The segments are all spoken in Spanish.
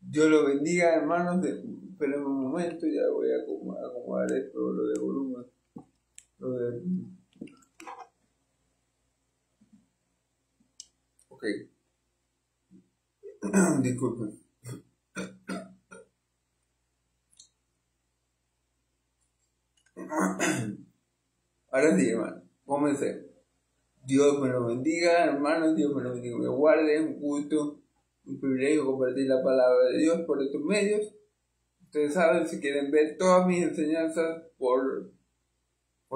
Dios lo bendiga, hermanos. Esperen un momento, ya voy a acomodar esto, lo de volumen. Ok. Disculpen. Ahora sí, hermano. Comencé. Dios me lo bendiga, hermanos. Dios me lo bendiga. Me guarde. Un gusto, un privilegio compartir la palabra de Dios por estos medios. Ustedes saben, si quieren ver todas mis enseñanzas por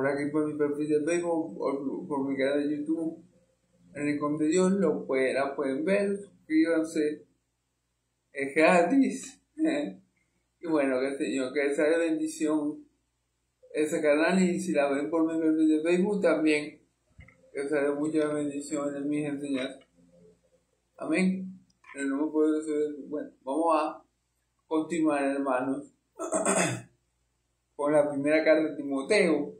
aquí, por mi perfil de Facebook o por mi canal de YouTube, en el Rincón de Dios, la pueden ver. Suscríbanse. Es gratis. Y bueno, que el Señor, que sea de bendición ese canal, y si la ven por mi perfil de Facebook también, que sea de mucha bendición en mis enseñanzas. Amén. En el nombre poderoso de Jesús. Bueno, vamos a continuar, hermanos, con la primera carta de Timoteo.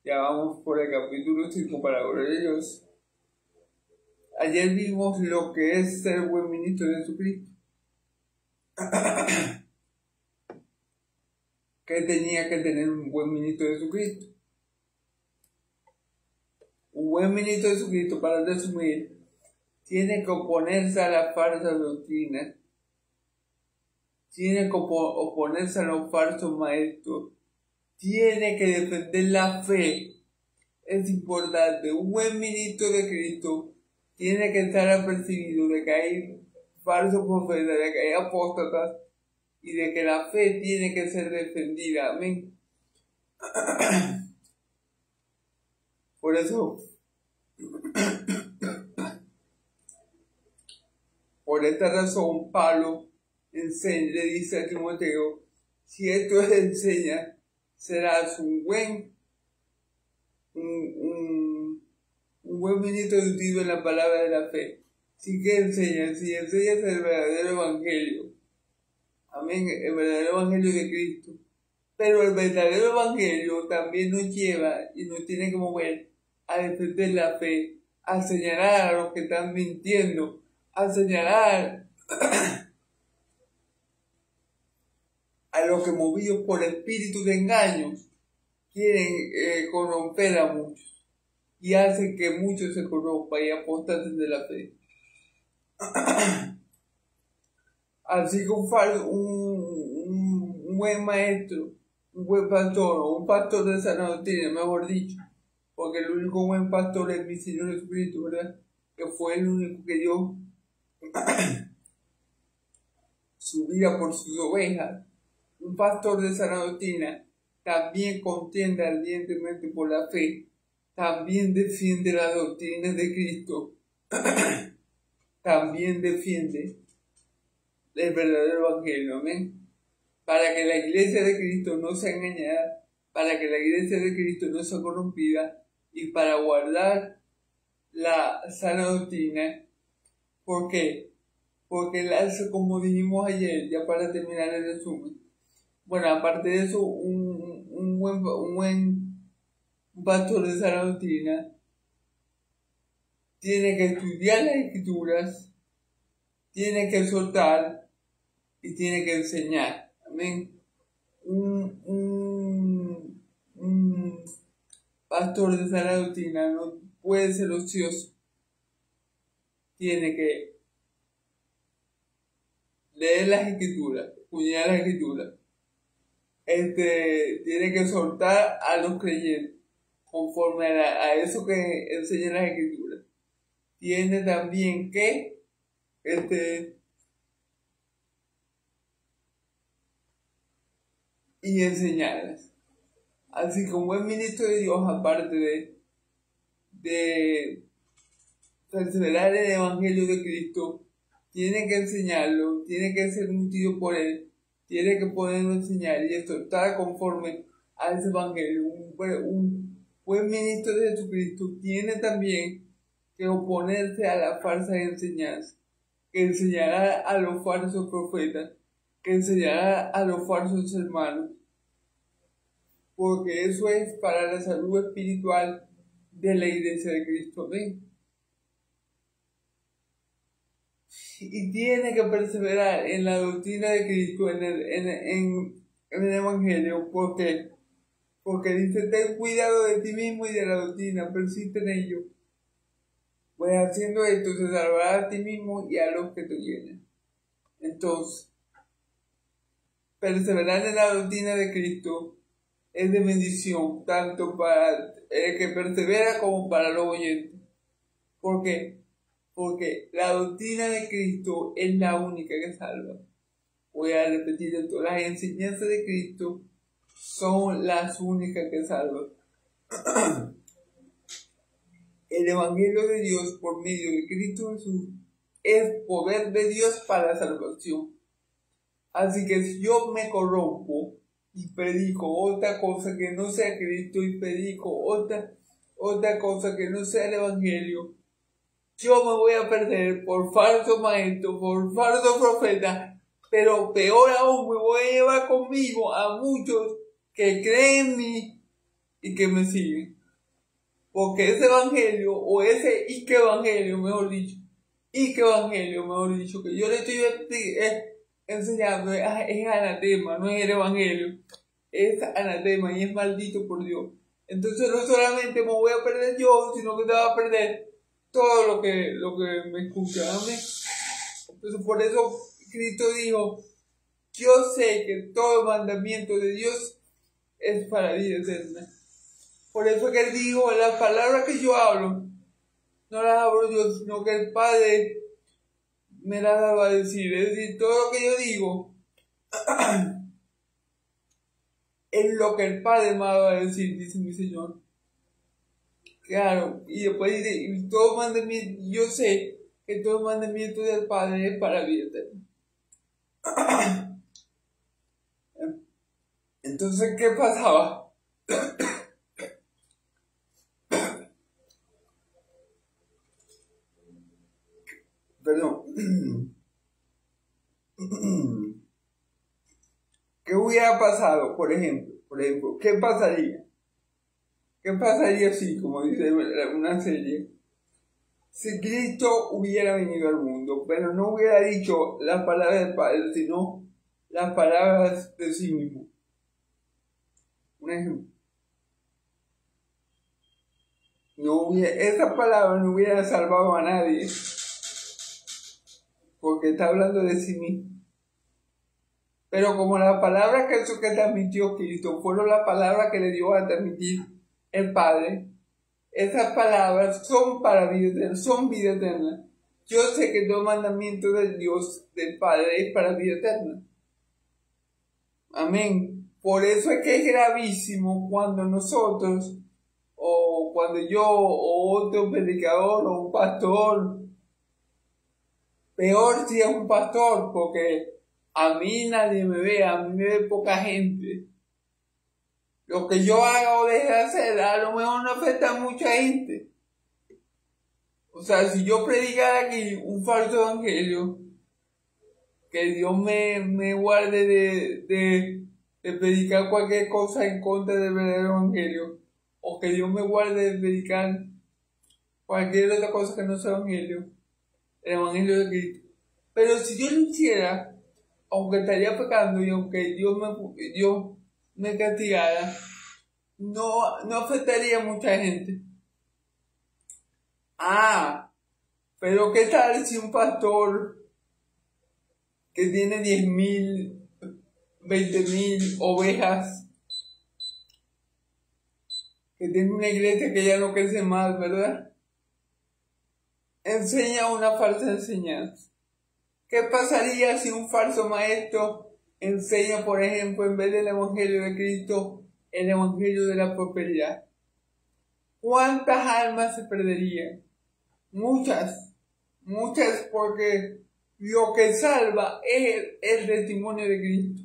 Ya vamos por el capítulo 5 para gloria de Dios. Ayer vimos lo que es ser buen ministro de Jesucristo. ¿Qué tenía que tener un buen ministro de Jesucristo? Un buen ministro de Jesucristo, para resumir, tiene que oponerse a las falsas doctrinas, tiene que oponerse a los falsos maestros, tiene que defender la fe. Es importante. Un buen ministro de Cristo tiene que estar apercibido de que hay falsos profetas, de que hay apóstatas, y de que la fe tiene que ser defendida. Amén. Por eso, por esta razón, Pablo le dice a Timoteo: si esto le enseña, serás un buen ministro educado en la palabra de la fe. Si enseñas el verdadero evangelio. Amén, el verdadero evangelio de Cristo. Pero el verdadero evangelio también nos lleva y nos tiene que mover a defender la fe, a señalar a los que están mintiendo, a señalar a los que, movidos por espíritu de engaños, quieren corromper a muchos y hacen que muchos se corrompan y apostaten de la fe. Así que un buen maestro, un buen pastor, o un pastor de sana doctrina, mejor dicho, porque el único buen pastor es mi Señor Jesucristo, ¿verdad? Que fue el único que dio su vida por sus ovejas. Un pastor de sana doctrina también contiende ardientemente por la fe, también defiende las doctrinas de Cristo, también defiende el verdadero evangelio. Amén. Para que la iglesia de Cristo no sea engañada, para que la iglesia de Cristo no sea corrompida, y para guardar la sana doctrina. ¿Por qué? Porque como dijimos ayer, ya para terminar el resumen, bueno, aparte de eso, un buen pastor de sana doctrina tiene que estudiar las Escrituras, tiene que exhortar y tiene que enseñar. Amén. Un pastor de sana doctrina no puede ser ocioso. Tiene que leer las Escrituras, estudiar las Escrituras. Tiene que exhortar a los creyentes conforme a eso que enseñan las Escrituras. Tiene también que y enseñarlas. Así que un buen ministro de Dios, aparte de perseverar en el Evangelio de Cristo, tiene que enseñarlo, tiene que ser nutrido por él, tiene que poderlo enseñar y exhortar conforme a ese Evangelio. Un buen ministro de Jesucristo tiene también que oponerse a la falsa enseñanza, que enseñará a los falsos profetas, que enseñará a los falsos hermanos, porque eso es para la salud espiritual de la iglesia de Cristo. Amén. y tiene que perseverar en la doctrina de Cristo, en el Evangelio, porque dice, ten cuidado de ti mismo y de la doctrina, persiste en ello. Pues haciendo esto se salvará a ti mismo y a los que te oyen. Entonces, perseverar en la doctrina de Cristo es de bendición, tanto para el que persevera como para los oyentes. ¿Por qué? Porque la doctrina de Cristo es la única que salva. Voy a repetir esto, las enseñanzas de Cristo son las únicas que salvan. El Evangelio de Dios por medio de Cristo Jesús es poder de Dios para la salvación. Así que si yo me corrompo y predico otra cosa que no sea Cristo y predico otra cosa que no sea el Evangelio, yo me voy a perder por falso maestro, por falso profeta, pero peor aún me voy a llevar conmigo a muchos que creen en mí y que me siguen. Porque ese evangelio, o ese evangelio, mejor dicho, que yo le estoy enseñando es anatema, no es el evangelio, es anatema y es maldito por Dios. Entonces no solamente me voy a perder yo, sino que te va a perder todo lo que me escucha. Amén. Entonces por eso Cristo dijo, yo sé que todo mandamiento de Dios es para vida eterna. Por eso que Él dijo, las palabras que yo hablo, no las hablo yo, sino que el Padre me las va a decir. Es decir, todo lo que yo digo es lo que el Padre me va a decir, dice mi Señor. Claro, y después dice, y todo mandamiento, yo sé que todo mandamiento del Padre es para vida eterna. Entonces, ¿qué pasaba? Perdón. ¿Qué hubiera pasado, por ejemplo? ¿Qué pasaría? ¿Qué pasaría si, como dice una serie, si Cristo hubiera venido al mundo, pero no hubiera dicho las palabras del Padre, sino las palabras de sí mismo? Un ejemplo. Esa palabra no hubiera salvado a nadie, porque está hablando de sí mismo. Pero como las palabras que transmitió Cristo fueron las palabras que le dio a transmitir el Padre, esas palabras son para vida eterna, son vida eterna. Yo sé que todo mandamiento del Dios, del Padre, es para vida eterna. Amén. Por eso es que es gravísimo cuando nosotros, o cuando yo, o otro predicador, o un pastor, peor si es un pastor, porque a mí nadie me ve, a mí me ve poca gente. Lo que yo haga o deje de hacer, a lo mejor no afecta a mucha gente. O sea, si yo predicara aquí un falso evangelio, que Dios me guarde de predicar cualquier cosa en contra del verdadero evangelio, o que Dios me guarde de predicar cualquier otra cosa que no sea evangelio, el evangelio de Cristo. Pero si yo lo hiciera, aunque estaría pecando y aunque Dios me castigara, no afectaría a mucha gente. Pero ¿qué tal si un pastor que tiene 10,000, 20,000 ovejas, que tiene una iglesia que ya no crece más, ¿verdad?, enseña una falsa enseñanza? ¿Qué pasaría si un falso maestro enseña, por ejemplo, en vez del evangelio de Cristo, el evangelio de la prosperidad? ¿Cuántas almas se perderían? Muchas, porque lo que salva es el testimonio de Cristo.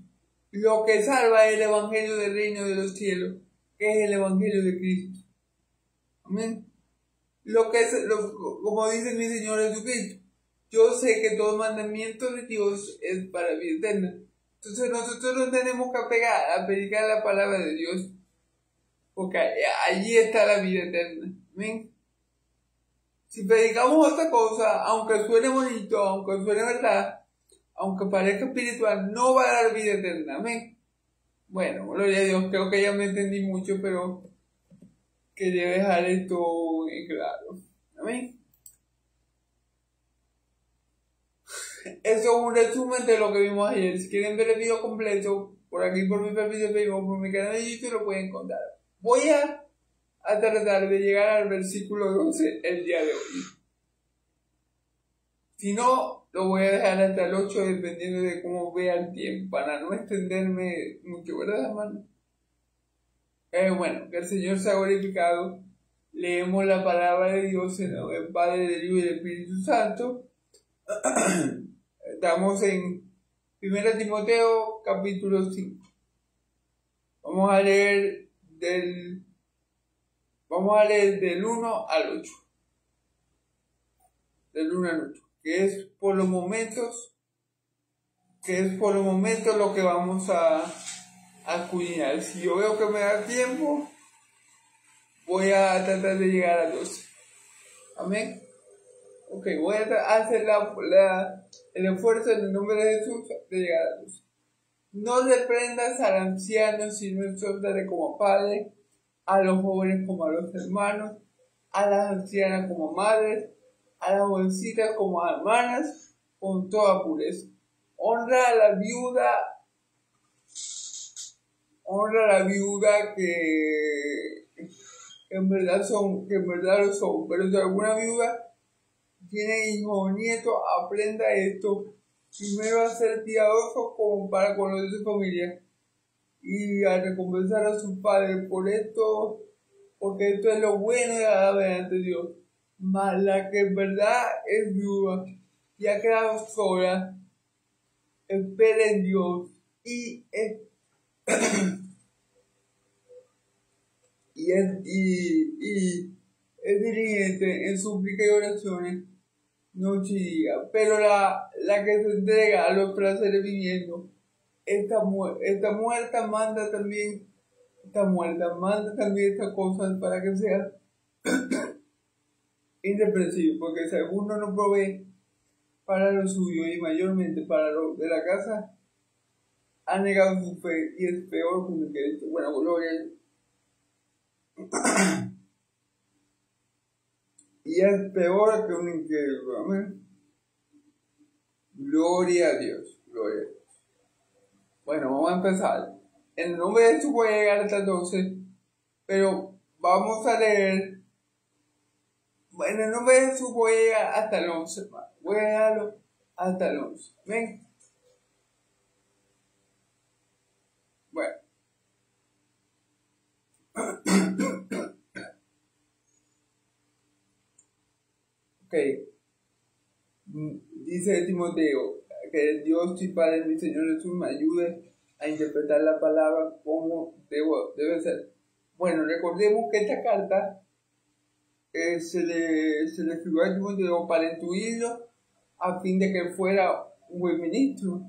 Lo que salva es el evangelio del reino de los cielos, que es el evangelio de Cristo. Amén. Como dice mi Señor Jesucristo, yo sé que todo mandamiento de Dios es para vida eterna. Entonces nosotros nos tenemos que apegar a predicar la palabra de Dios, porque allí está la vida eterna. Amén. Si predicamos otra cosa, aunque suene bonito, aunque suene verdad, aunque parezca espiritual, no va a dar vida eterna. Amén. Bueno, gloria a Dios, creo que ya me entendí mucho, pero quería dejar esto en claro. Amén. Eso es un resumen de lo que vimos ayer. Si quieren ver el video completo, por aquí por mi perfil de Facebook, por mi canal de YouTube, lo pueden encontrar. Voy a tratar de llegar al versículo 12 el día de hoy. Si no, lo voy a dejar hasta el 8 dependiendo de cómo vea el tiempo, para no extenderme mucho, ¿verdad, hermano? Bueno, que el Señor sea glorificado. Leemos la palabra de Dios en nombre del Padre, del Hijo y del Espíritu Santo. Estamos en 1 Timoteo capítulo 5. Vamos a leer del 1 al 8. Del 1 al 8. Que es por los momentos lo que vamos a escudriñar. Si yo veo que me da tiempo, voy a tratar de llegar a 12. Amén. Ok, voy a hacer el esfuerzo en el nombre de Jesús de llegar a 12. No reprendas al anciano, sino exhórtale como padre, a los jóvenes como a los hermanos, a las ancianas como madres, a las jovencitas como a hermanas, con toda pureza. Honra a la viuda que en verdad lo son, pero si alguna viuda tiene hijos o nietos, aprenda esto. Primero a ser piadoso como para con los de su familia y a recompensar a sus padres por esto, porque esto es lo bueno y agradable ante Dios. Mas la que en verdad es viuda y ha quedado sola, espera en Dios y es diligente en súplica y oraciones noche y día. Pero la que se entrega a los placeres viviendo, esta muerta manda también estas cosas para que sea irreprensible, porque si alguno no provee para lo suyo y mayormente para lo de la casa, ha negado su fe y es peor que un Cristo. Bueno, gloria a Dios. Y es peor que un incrédulo. Amén. Gloria a Dios. Gloria a Dios. Bueno, vamos a empezar. En el nombre de Jesús voy a llegar hasta el 12, pero vamos a leer. En el nombre de Jesús voy a llegar hasta el 11, hermano. Voy a llegarlo hasta el 11. Ven. Bueno. Ok. Dice Timoteo que el Dios y Padre mi Señor Jesús me ayude a interpretar la palabra como debe ser. Bueno, recordemos que esta carta se le escribió a Timoteo para instruirlo a fin de que fuera un buen ministro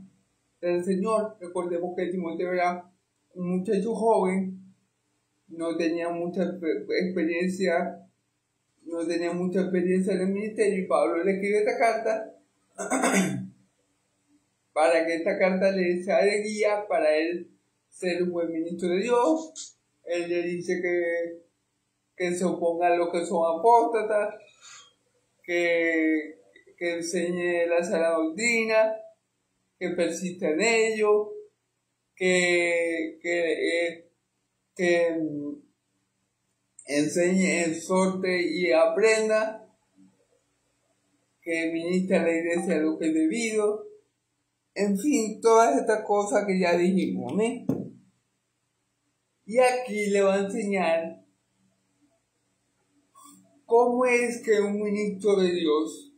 del Señor. Recordemos que Timoteo era un muchacho joven, no tenía mucha experiencia en el ministerio, y Pablo le escribe esta carta para que esta carta le sea de guía para él ser un buen ministro de Dios. Él le dice que se oponga a los que son apóstatas, que enseñe la sana doctrina, que persista en ello, que enseñe, exhorte y aprenda, que ministre a la iglesia lo que es debido. En fin, todas estas cosas que ya dijimos, ¿eh? Y aquí le va a enseñar cómo es que un ministro de Dios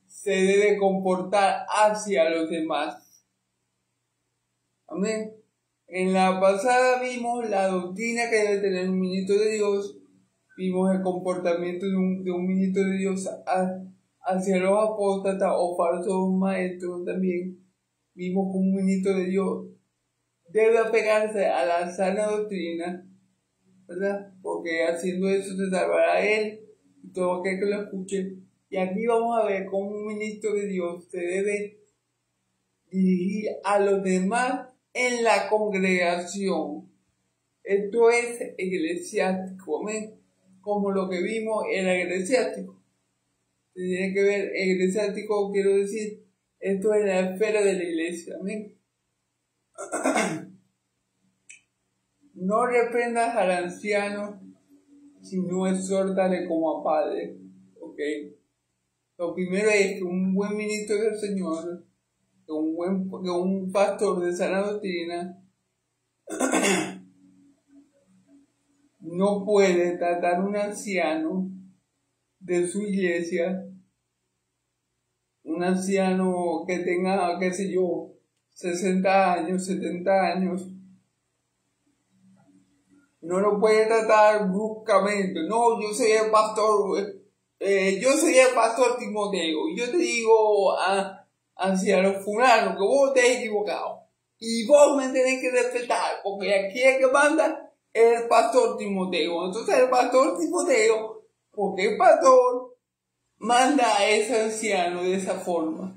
se debe comportar hacia los demás. Amén. En la pasada vimos la doctrina que debe tener un ministro de Dios, vimos el comportamiento de un ministro de Dios hacia los apóstatas o falsos maestros también. Vimos que un ministro de Dios debe apegarse a la sana doctrina, ¿verdad? Porque haciendo eso se salvará a él y todo aquel que lo escuche. Y aquí vamos a ver cómo un ministro de Dios se debe dirigir a los demás en la congregación. Esto es eclesiástico, amén. Como lo que vimos era eclesiástico. Se tiene que ver eclesiástico, quiero decir, esto es la esfera de la iglesia, amén. No reprendas al anciano, sino exhórtale como a padre. ¿Ok? Lo primero es que un buen ministro del Señor, que un pastor de sana doctrina, no puede tratar a un anciano de su iglesia, un anciano que tenga, qué sé yo, 60 años, 70 años, no lo puede tratar bruscamente. No, yo soy el pastor Timoteo, y yo te digo hacia los fulanos que vos te has equivocado, y vos me tenés que respetar, porque aquí el que manda es el pastor Timoteo. Entonces el pastor Timoteo, porque el pastor manda a ese anciano de esa forma.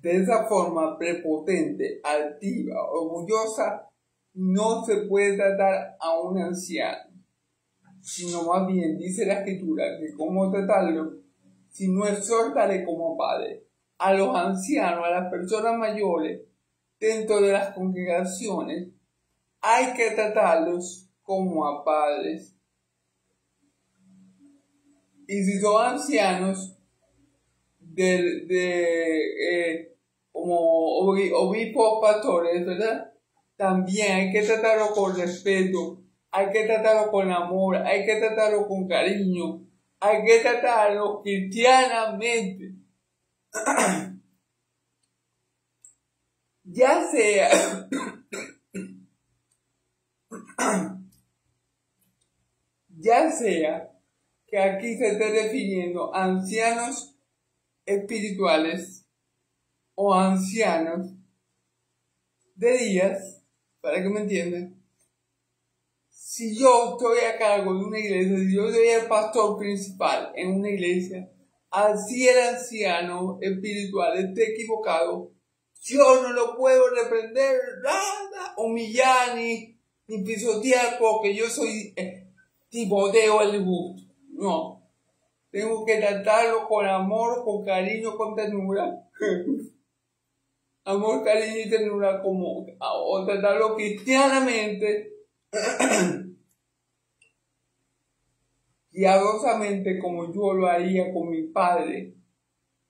De esa forma prepotente, altiva, orgullosa, no se puede tratar a un anciano, sino más bien dice la Escritura que cómo tratarlo, sino exhórtale como padre. A los ancianos, a las personas mayores dentro de las congregaciones, hay que tratarlos como a padres. Y si son ancianos, como obispos, pastores, ¿verdad? También hay que tratarlo con respeto, hay que tratarlo con amor, hay que tratarlo con cariño, hay que tratarlo cristianamente. Ya sea que aquí se esté refiriendo a ancianos espirituales o ancianos de días, para que me entiendan. Si yo estoy a cargo de una iglesia, si yo soy el pastor principal en una iglesia, así el anciano espiritual esté equivocado, yo no lo puedo reprender, nada, humillar ni pisotear porque yo soy Timoteo el justo. No. Tengo que tratarlo con amor, con cariño, con ternura. Amor, cariño y ternura, o tratarlo cristianamente, piadosamente, como yo lo haría con mi padre.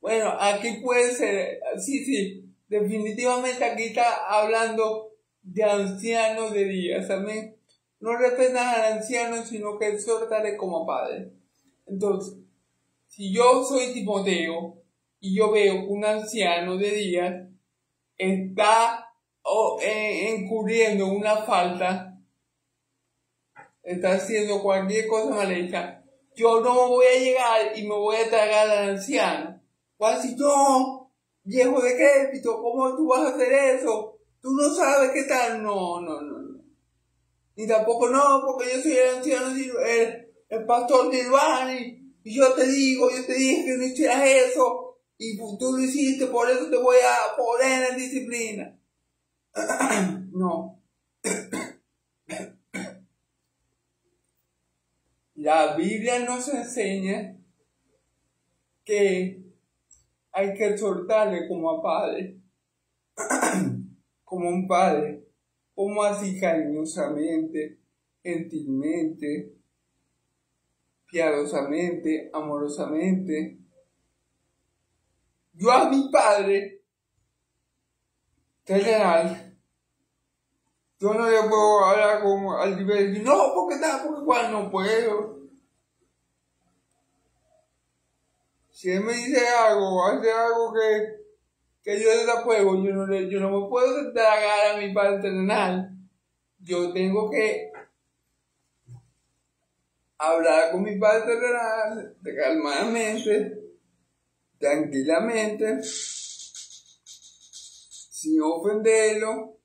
Bueno, aquí puede ser, sí, definitivamente aquí está hablando de ancianos de días, amén. No respetan al anciano, sino que exhórtale como padre. Entonces, si yo soy Timoteo y yo veo que un anciano de días está encubriendo una falta, está haciendo cualquier cosa mal hecha, yo no voy a llegar y me voy a tragar al anciano. Voy a decir, no, viejo decrépito, ¿cómo tú vas a hacer eso? Tú no sabes qué tal. No. Ni tampoco no, porque yo soy el anciano, el pastor Silvani. Y yo te dije que no hicieras eso, y tú lo hiciste, por eso te voy a poner en disciplina. No. La Biblia nos enseña que hay que exhortarle como a padre, como un padre, como así cariñosamente, gentilmente, piadosamente, amorosamente. Yo a mi padre terrenal, yo no le puedo hablar como al nivel, no, porque cual no puedo. Si él me dice algo, hace algo que yo desapruebo, yo no me puedo tragar a mi padre terrenal. Yo tengo que hablar con mi padre terrenal, calmadamente, tranquilamente, sin ofenderlo,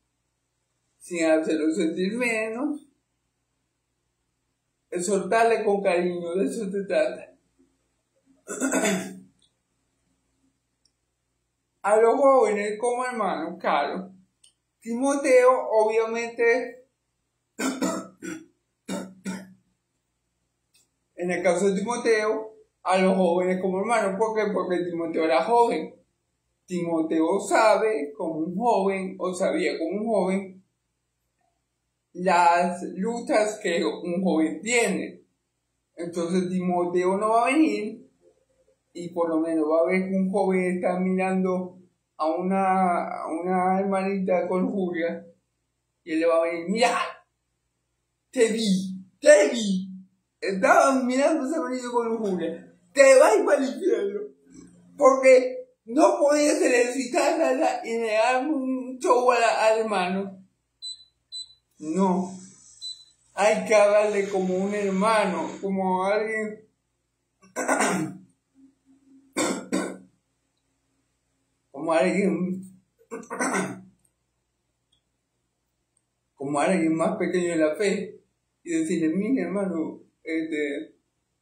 sin hacerlo sentir menos, exhortarle con cariño, de eso se trata. A los jóvenes como hermanos, claro. Timoteo, obviamente, en el caso de Timoteo, a los jóvenes como hermanos. ¿Por qué? Porque Timoteo era joven. Timoteo sabe como un joven, o sabía como un joven, las luchas que un joven tiene. Entonces Timoteo no va a venir y por lo menos va a ver que un joven está mirando a una hermanita con lujuria y él le va a venir, mira, te vi, estaban mirando a ese hermanito con lujuria, te vas para el infierno, porque no podías ejercitarla y negarme un show al hermano. No, hay que hablarle como un hermano, como alguien como alguien más pequeño de la fe, y decirle, mire hermano,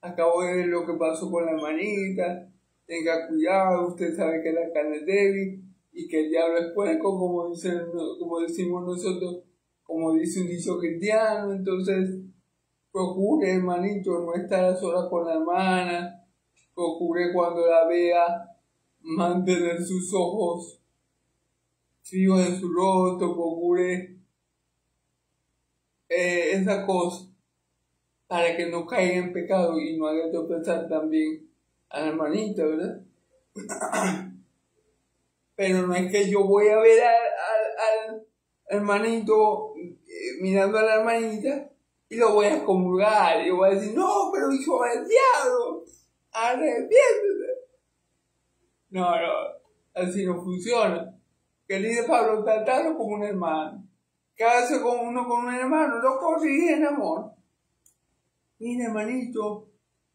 acabo de ver lo que pasó con la hermanita, tenga cuidado, usted sabe que la carne es débil, y que el diablo es puerco, como decimos nosotros, como dice un dicho cristiano. Entonces procure, hermanito, no estar a solas con la hermana, procure cuando la vea mantener sus ojos fijos en su rostro, procure esa cosa para que no caiga en pecado y no haga tropezar también a la hermanita, ¿verdad? Pero no es que yo voy a ver al hermanito mirando a la hermanita y lo voy a comulgar y voy a decir, no, pero hijo del diablo, arrepiéntete. No, así no funciona. Que dice Pablo, tratarlo como un hermano. ¿Qué hace con uno con un hermano? Lo corrige en amor. Mire, hermanito,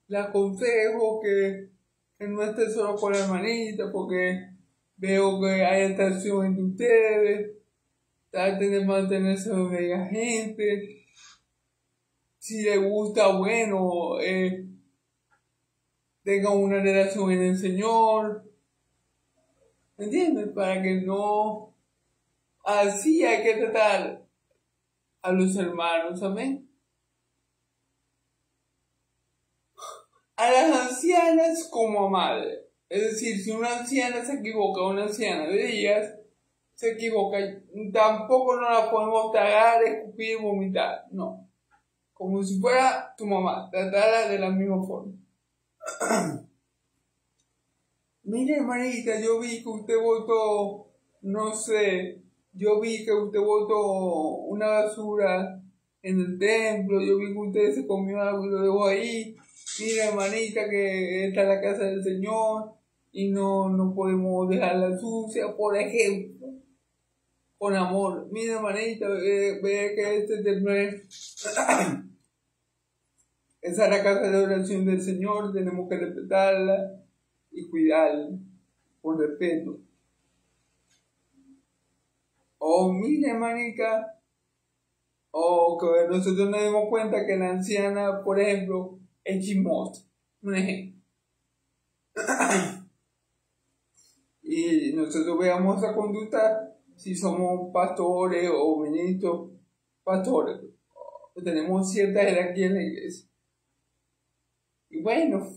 le aconsejo que no esté solo con la hermanita porque veo que hay atracción entre ustedes. Traten de mantenerse de bella gente. Si le gusta, bueno, tengan una relación en el Señor. ¿Me entiendes? Para que no... Así hay que tratar a los hermanos, amén. A las ancianas como a madre. Es decir, si una anciana se equivoca, una anciana de ellas se equivoca, tampoco no la podemos tragar, escupir, vomitar. No. Como si fuera tu mamá, tratarla de la misma forma. Mire, hermanita, yo vi que usted botó, no sé, yo vi que usted botó una basura en el templo, yo vi que usted se comió algo y lo dejó ahí. Mira, hermanita, que esta es la casa del Señor y no podemos dejarla sucia, por ejemplo, con amor. Mira, hermanita, ve que este templo esa es la casa de oración del Señor, tenemos que respetarla y cuidarla con respeto. O mira, hermanita, o que nosotros nos demos cuenta que la anciana, por ejemplo, es chismosa, un ejemplo. Y nosotros veamos esa conducta si somos pastores o ministros pastores, o tenemos cierta jerarquía en la iglesia. Y bueno,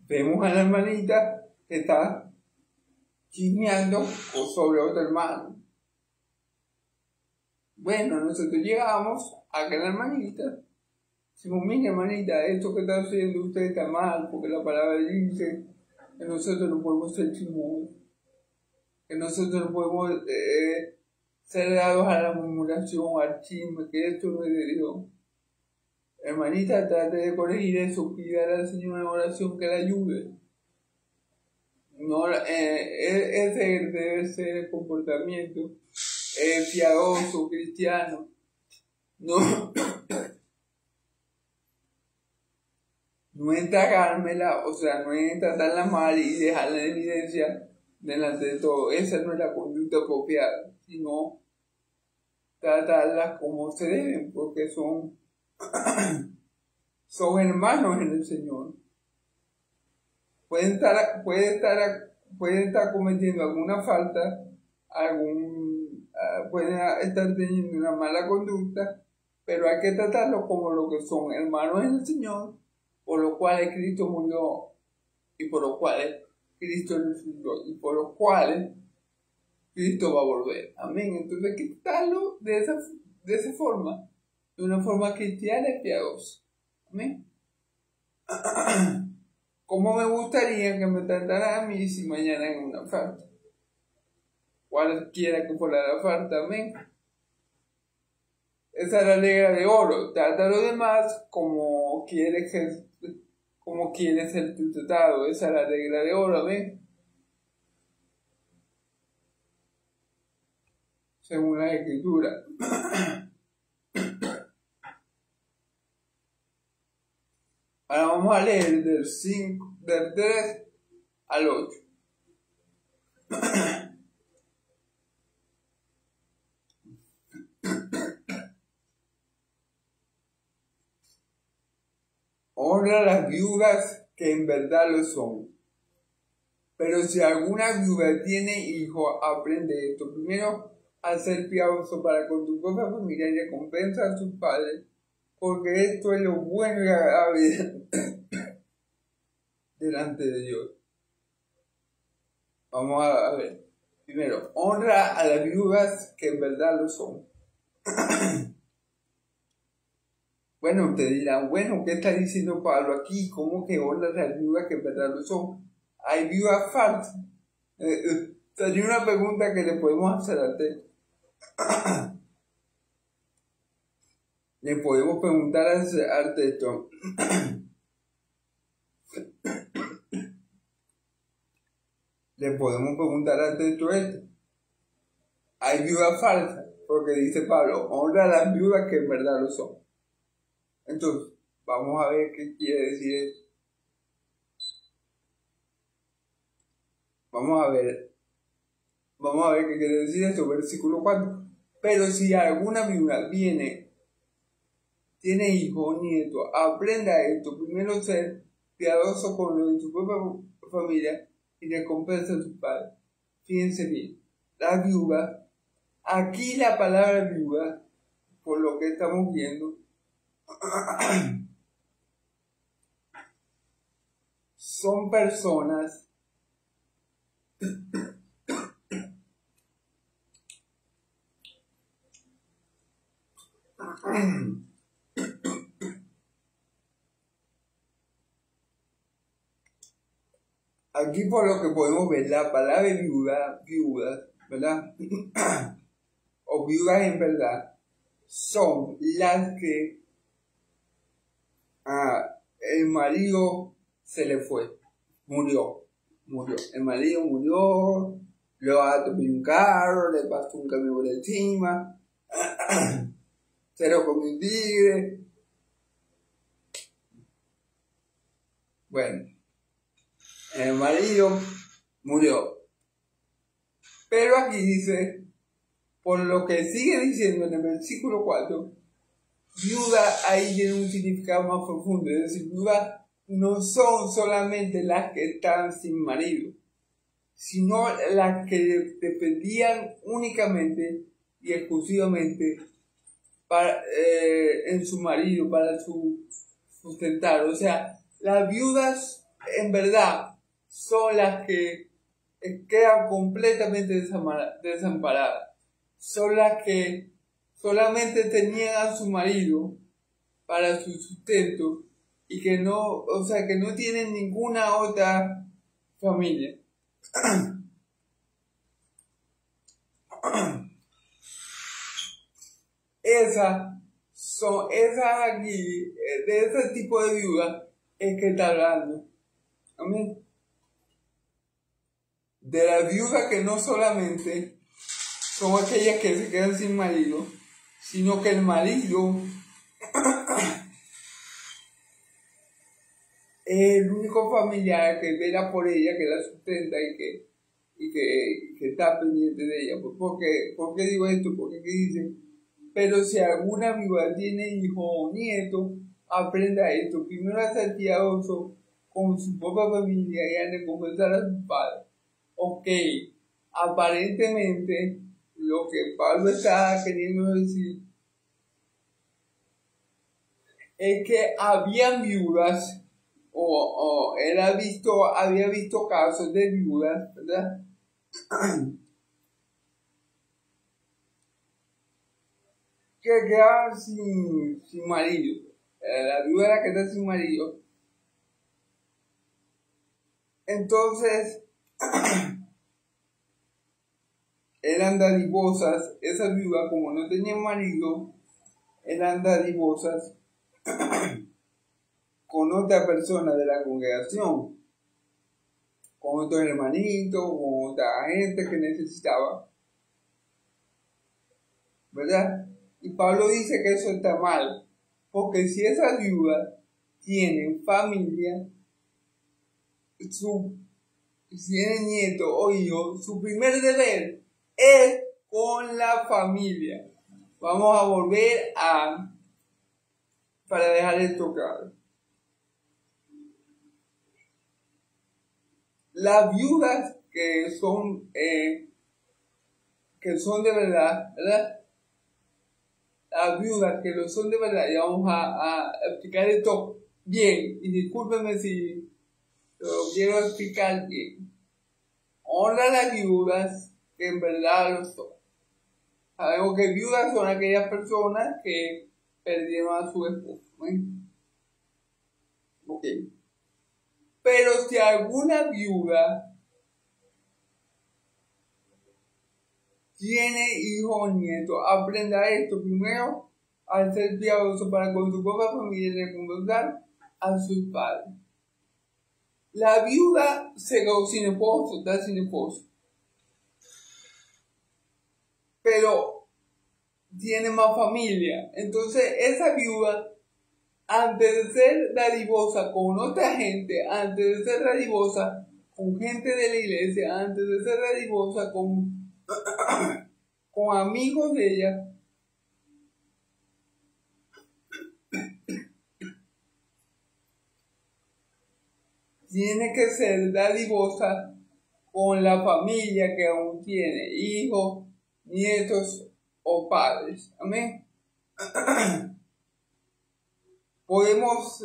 vemos a la hermanita que está chismeando sobre otro hermano. Bueno, nosotros llegamos a que la hermanita, decimos, mira hermanita, esto que está haciendo usted está mal, porque la palabra dice que nosotros no podemos ser chismosos, que nosotros no podemos ser dados a la murmuración, al chisme, que esto no es de Dios. Hermanita, trate de corregir eso, pídale al Señor en oración que la ayude. No, ese debe ser el comportamiento piadoso, cristiano. No no en tragármela, o sea, no en tratarla mal y dejarla en evidencia delante de todo. Esa no es la conducta apropiada, sino tratarlas como se deben, porque son hermanos en el Señor. Pueden estar cometiendo alguna falta, pueden estar teniendo una mala conducta, pero hay que tratarlos como lo que son, hermanos en el Señor, por los cuales Cristo murió y por los cuales Cristo resucitó y por los cuales Cristo va a volver. Amén. Entonces hay que tratarlo de esa forma, de una forma cristiana y piadosa. Amén. ¿Cómo me gustaría que me trataran a mí si mañana en una falta? Cualquiera que fuera la falta, amén. Esa es la regla de oro. Trata a los demás como quieres ser tu tratado. Esa es la regla de oro, amén. Según la Escritura. Ahora vamos a leer del 3 al 8. Honra a las viudas que en verdad lo son. Pero si alguna viuda tiene hijo, aprende esto. Primero, a ser piadoso para con tu propia familia y recompensa a sus padres, porque esto es lo bueno y agradable delante de Dios. Vamos a ver. Primero, honra a las viudas que en verdad lo son. Bueno, te dirán, bueno, ¿qué está diciendo Pablo aquí? ¿Cómo que honra a las viudas que en verdad lo son? ¿Hay viudas falsas? Sería una pregunta que le podemos hacer al texto. Le podemos preguntar al texto. Le podemos preguntar al texto esto. ¿Hay viudas falsas? Porque dice Pablo, honra a las viudas que en verdad lo son. Entonces, vamos a ver qué quiere decir eso. Vamos a ver qué quiere decir esto, versículo 4. Pero si alguna viuda tiene hijo o nieto, aprenda esto. Primero ser piadoso con lo de su propia familia y recompensa a sus padres. Fíjense bien, las viudas, aquí la palabra viuda, por lo que estamos viendo, son personas aquí por lo que podemos ver la palabra viudas, ¿verdad? O viudas en verdad, son las que el marido se le fue, murió. El marido murió, lo atropelló un carro, le pasó un camión por encima, se lo comió un tigre. Bueno, el marido murió. Pero aquí dice, por lo que sigue diciendo en el versículo 4, viuda ahí tiene un significado más profundo. Es decir, viuda no son solamente las que están sin marido, sino las que dependían únicamente y exclusivamente en su marido para su sustentar. O sea, las viudas en verdad son las que quedan completamente desamparadas. Son las que solamente tenían a su marido para su sustento y que no tienen ninguna otra familia. Esas aquí, de ese tipo de viudas es que está hablando. Amén. De la viuda que no solamente son aquellas que se quedan sin marido, sino que el marido es el único familiar que vela por ella, que la sustenta y que está pendiente de ella. ¿Por qué digo esto? Porque aquí dice, pero si alguna viuda tiene hijo o nieto, aprenda esto. Primero a ser piadoso con su propia familia y a recompensar a sus padres. Ok, aparentemente lo que Pablo está queriendo decir es que habían viudas o él había visto casos de viudas, ¿verdad? Que quedaban sin marido. La viuda era que está sin marido. Entonces, eran dadivosas. Esas viudas, como no tenían marido, eran dadivosas con otra persona de la congregación, con otro hermanito, con otra gente que necesitaba, ¿verdad? Y Pablo dice que eso está mal, porque si esas viudas tienen familia, si tienen nieto o hijo, su primer deber es con la familia. Vamos a volver para dejar esto claro. Las viudas que son de verdad, ¿verdad? Las viudas que lo son de verdad, y vamos a explicar esto bien, y discúlpenme si lo quiero explicar bien. Honra a las viudas que en verdad lo son. Sabemos que viudas son aquellas personas que perdieron a su esposo, ¿eh? Ok. Pero si alguna viuda tiene hijo o nieto, aprenda esto primero al ser piadoso para con su propia familia y recompensar a sus padres. La viuda se quedó sin esposo, está sin esposo, pero tiene más familia. Entonces esa viuda, antes de ser dadivosa con otra gente, antes de ser dadivosa con gente de la iglesia, antes de ser dadivosa con amigos de ella, tiene que ser dadivosa con la familia que aún tiene, hijos, nietos o padres. Amén. Podemos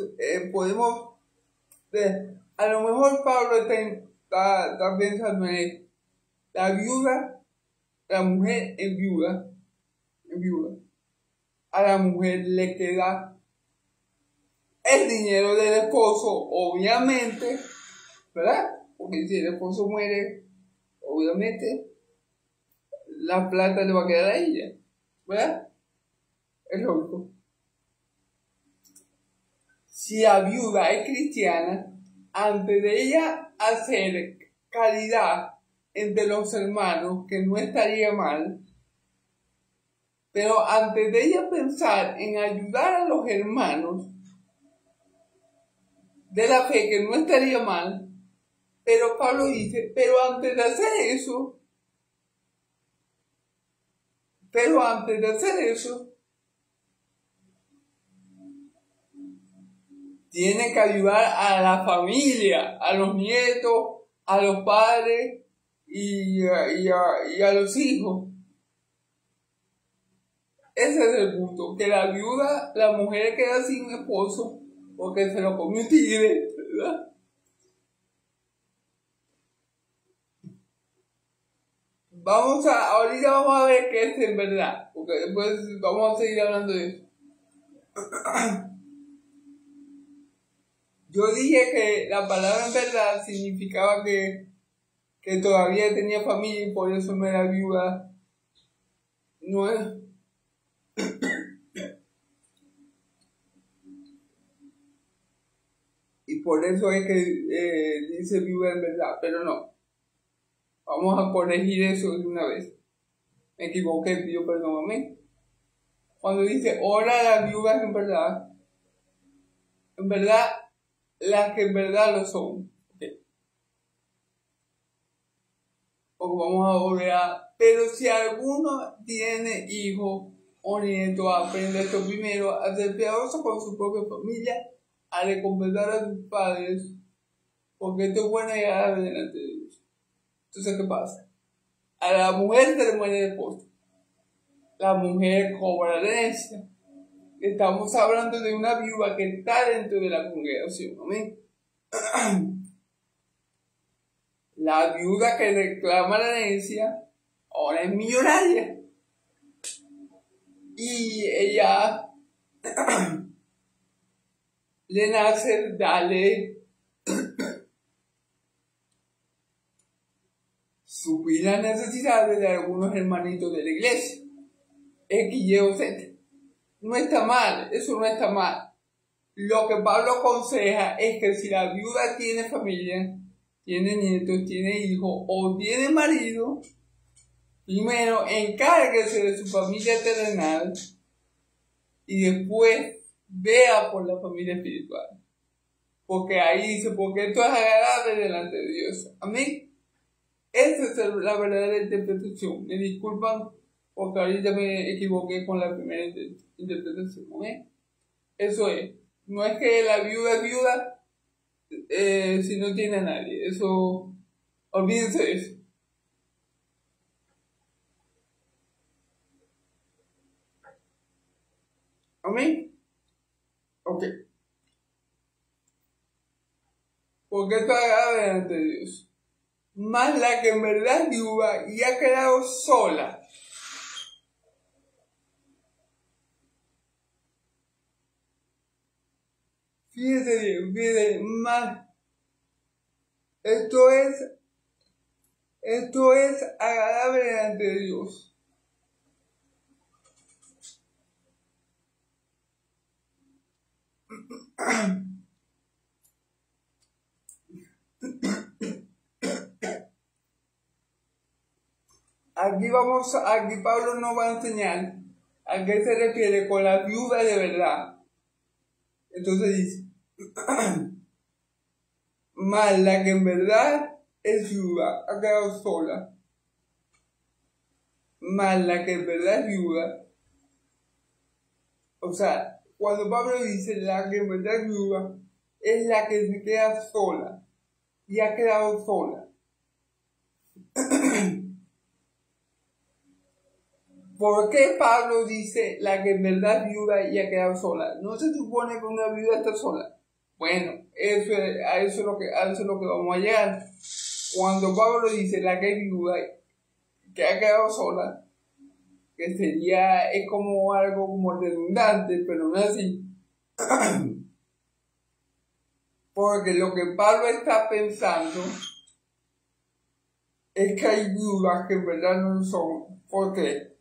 a lo mejor Pablo está pensando en la viuda, la mujer es viuda, a la mujer le queda el dinero del esposo, obviamente, ¿verdad? Porque si el esposo muere, obviamente, la plata le va a quedar a ella, ¿verdad? Es lógico. Si la viuda es cristiana, antes de ella hacer caridad entre los hermanos, que no estaría mal, pero antes de ella pensar en ayudar a los hermanos de la fe, que no estaría mal, pero Pablo dice, pero antes de hacer eso, tiene que ayudar a la familia, a los nietos, a los padres y a los hijos. Ese es el punto, que la viuda, la mujer queda sin esposo porque se lo comió un tigre, ¿verdad? Ahorita vamos a ver qué es en verdad, porque después vamos a seguir hablando de eso. Yo dije que la palabra en verdad significaba que todavía tenía familia y por eso no era viuda. No es. Y por eso es que dice viuda en verdad, pero no. Vamos a corregir eso de una vez. Me equivoqué, pido perdón a mí. Cuando dice ora a las viudas en verdad, las que en verdad lo son. Okay. O vamos a volver a... Pero si alguno tiene hijo o nieto, aprende esto primero, a ser piadoso con su propia familia, a recompensar a sus padres, porque esto es buena y agradable delante de Dios. Entonces, ¿qué pasa? A la mujer se le muere el esposo. La mujer cobra la herencia. Estamos hablando de una viuda que está dentro de la congregación. Amén. La viuda que reclama la herencia ahora es millonaria. Y ella le nace darle suplir las necesidades de algunos hermanitos de la iglesia. X, Y o Z. No está mal, eso no está mal. Lo que Pablo aconseja es que si la viuda tiene familia, tiene nietos, tiene hijos o tiene marido, primero encárguese de su familia terrenal y después vea por la familia espiritual. Porque ahí dice, porque esto es agradable delante de Dios. Amén. Esa es la verdadera interpretación. Me disculpan porque ahorita me equivoqué con la primera interpretación. Amén. Eso es. No es que la viuda es viuda si no tiene a nadie. Eso, olvídense de eso. Amén. Ok. Porque esto es agradable delante de Dios. Más la que en verdad es viuda y ha quedado sola. Fíjese bien, fíjese más. Esto es agradable delante de Dios. Aquí Pablo nos va a enseñar a qué se refiere con la viuda de verdad. Entonces dice, más la que en verdad es viuda, ha quedado sola. Más la que en verdad es viuda. O sea, cuando Pablo dice la que en verdad es viuda, es la que se queda sola y ha quedado sola. ¿Por qué Pablo dice la que en verdad es viuda y ha quedado sola? ¿No se supone que una viuda está sola? Bueno, a eso es lo que vamos a llegar. Cuando Pablo dice la que es viuda que ha quedado sola, que es como algo como redundante, pero no es así. Porque lo que Pablo está pensando es que hay viudas que en verdad no son. ¿Por qué?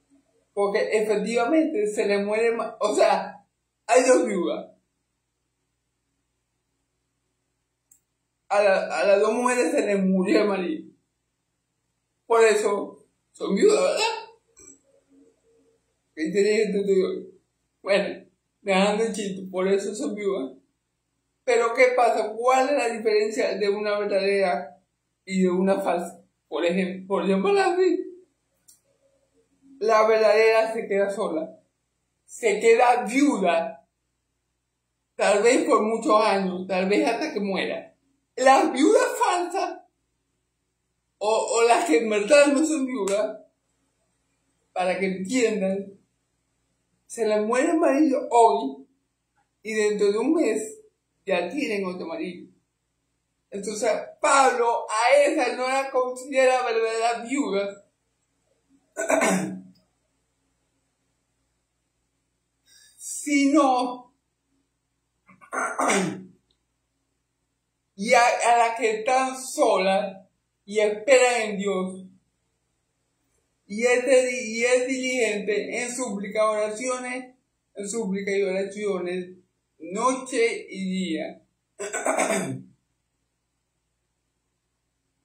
Porque efectivamente se le muere, o sea, hay dos viudas. A las dos mujeres se les murió el marido. Por eso son viudas, ¿verdad? Qué inteligente estoy hoy. Bueno, dejando el chiste, por eso son viudas. Pero ¿qué pasa? ¿Cuál es la diferencia de una verdadera y de una falsa? Por ejemplo así. La verdadera se queda sola. Se queda viuda. Tal vez por muchos años, tal vez hasta que muera. Las viudas falsas, o las que en verdad no son viudas, para que entiendan, se les muere el marido hoy y dentro de un mes ya tienen otro marido. Entonces Pablo a esas no las considera verdaderas viudas, sino y a las que están solas y esperan en Dios y es diligente en súplicas, oraciones, en súplicas y oraciones, noche y día.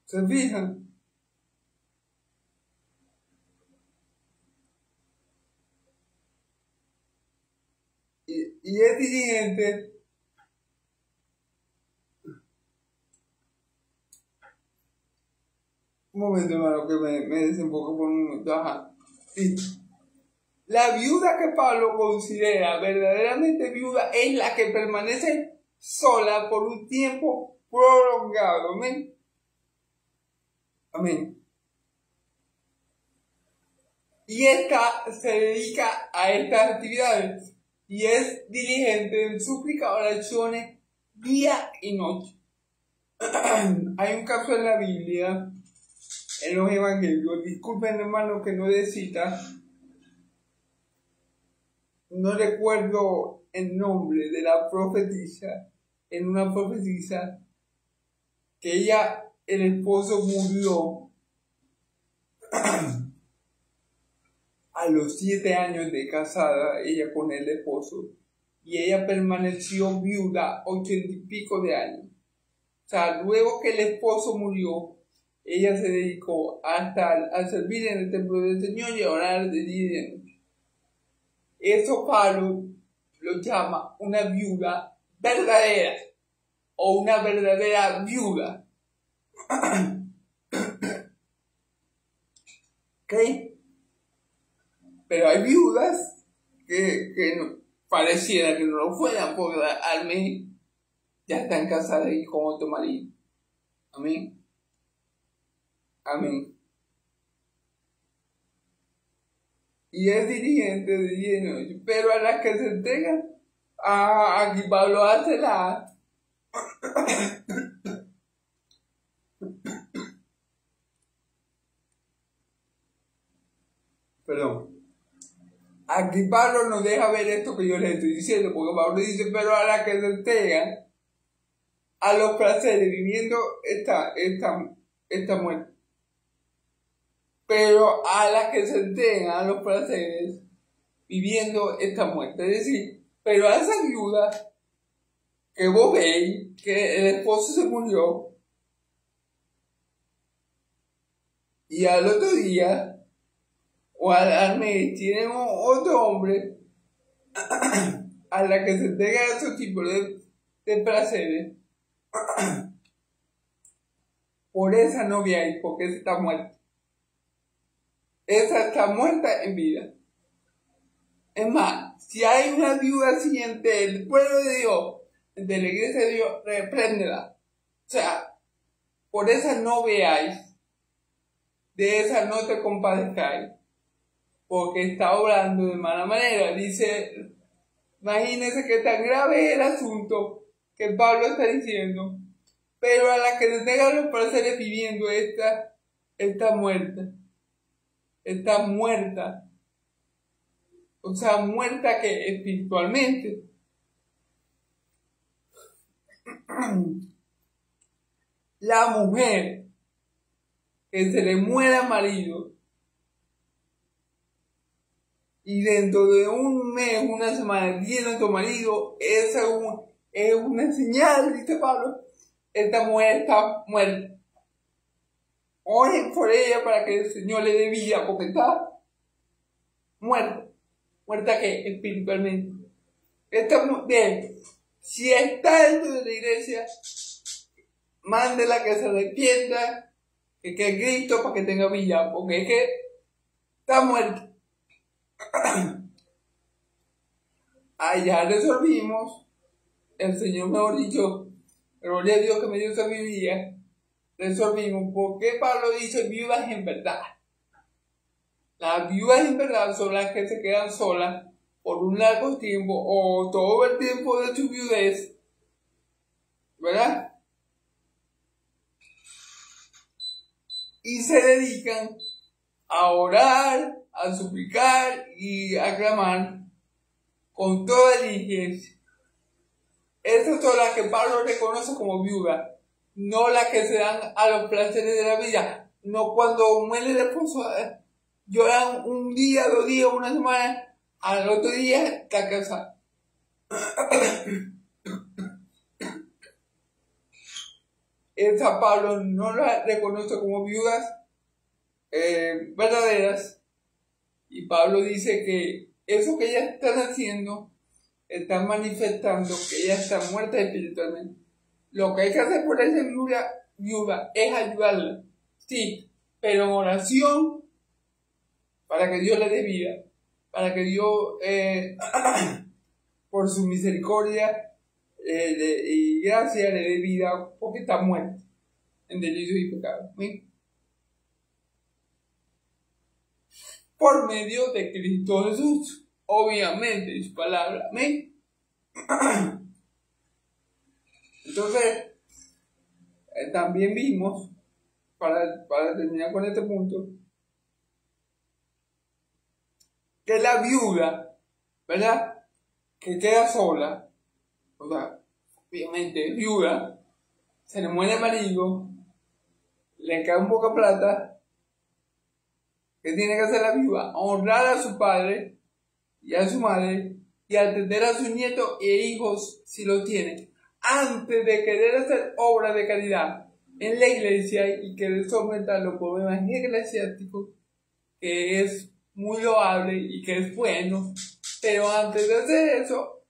¿Se fijan? Y es diligente Un momento, hermano, que me desenfoco por un momento. Ajá. Sí. La viuda que Pablo considera verdaderamente viuda es la que permanece sola por un tiempo prolongado. Amén. Amén. Y esta se dedica a estas actividades y es diligente en súplica, oraciones, día y noche. Hay un caso en la Biblia, en los evangelios, disculpen hermano que no de cita, no recuerdo el nombre de la profetisa, en una profetisa que ella, el esposo murió a los 7 años de casada, ella con el esposo, y ella permaneció viuda 80 y pico de años. O sea, luego que el esposo murió, ella se dedicó a servir en el templo del Señor y a orar de día y de noche. Eso Pablo lo llama una viuda verdadera o una verdadera viuda. ¿Ok? Pero hay viudas que no, pareciera que no lo fueran, porque al menos ya están casadas y con otro marido. Amén. Amén. Y es dirigente de día y noche, pero a las que se entregan, aquí Pablo hace la... Perdón. Aquí Pablo nos deja ver esto que yo les estoy diciendo, porque Pablo dice, pero a las que se entregan a los placeres viviendo esta muerte. Pero a las que se entregan a los placeres viviendo esta muerte. Es decir, pero a esa viuda que vos veis que el esposo se murió y al otro día o al mes tienen otro hombre a la que se entrega a esos tipos de placeres, por esa no veáis, porque esa está muerta. Esa está muerta en vida. Es más, si hay una viuda siguiente del pueblo de Dios, de la iglesia de Dios, repréndela. O sea, por esa no veáis, de esa no te compadezcáis, porque está obrando de mala manera. Dice, imagínense que tan grave es el asunto que Pablo está diciendo, pero a la que se tengan los placeres viviendo está muerta. Está muerta. O sea, muerta que espiritualmente. La mujer que se le muera marido y dentro de un mes, una semana, tiene otro marido, esa es una señal, dice Pablo. Esta mujer está muerta. Oren por ella para que el Señor le dé vida, porque está muerta. Muerta que espiritualmente. Esta mujer, si está dentro de la iglesia, mándela que se arrepienta, que grito para que tenga vida, porque es que está muerta. Allá resolvimos, el Señor mejor dicho, gloria a Dios que me dio sabiduría, resolvimos por qué Pablo dice viudas en verdad. Las viudas en verdad son las que se quedan solas por un largo tiempo o todo el tiempo de su viudez, ¿verdad? Y se dedican a orar, a suplicar y a clamar con toda diligencia. Esas son las que Pablo reconoce como viudas, no las que se dan a los placeres de la vida. No cuando muere el esposo, lloran un día, 2 días, una semana, al otro día está casada. Esa Pablo no la reconoce como viudas verdaderas, y Pablo dice que eso que ellas están haciendo están manifestando que ella está muerta espiritualmente. Lo que hay que hacer por esa viuda es ayudarla. Sí, pero en oración, para que Dios le dé vida, para que Dios, por su misericordia y gracia, le dé vida, porque está muerto en delitos y pecados. ¿Sí? Por medio de Cristo Jesús, obviamente, es palabra. ¿Sí? Entonces, también vimos, para terminar con este punto, que la viuda, ¿verdad?, que queda sola, o sea, obviamente viuda, se le muere el marido, le cae un poco de plata, ¿qué tiene que hacer la viuda? Honrar a su padre y a su madre y atender a sus nietos e hijos si los tiene, antes de querer hacer obras de caridad en la iglesia y querer solventar los problemas eclesiásticos, que es muy loable y que es bueno, pero antes de hacer eso,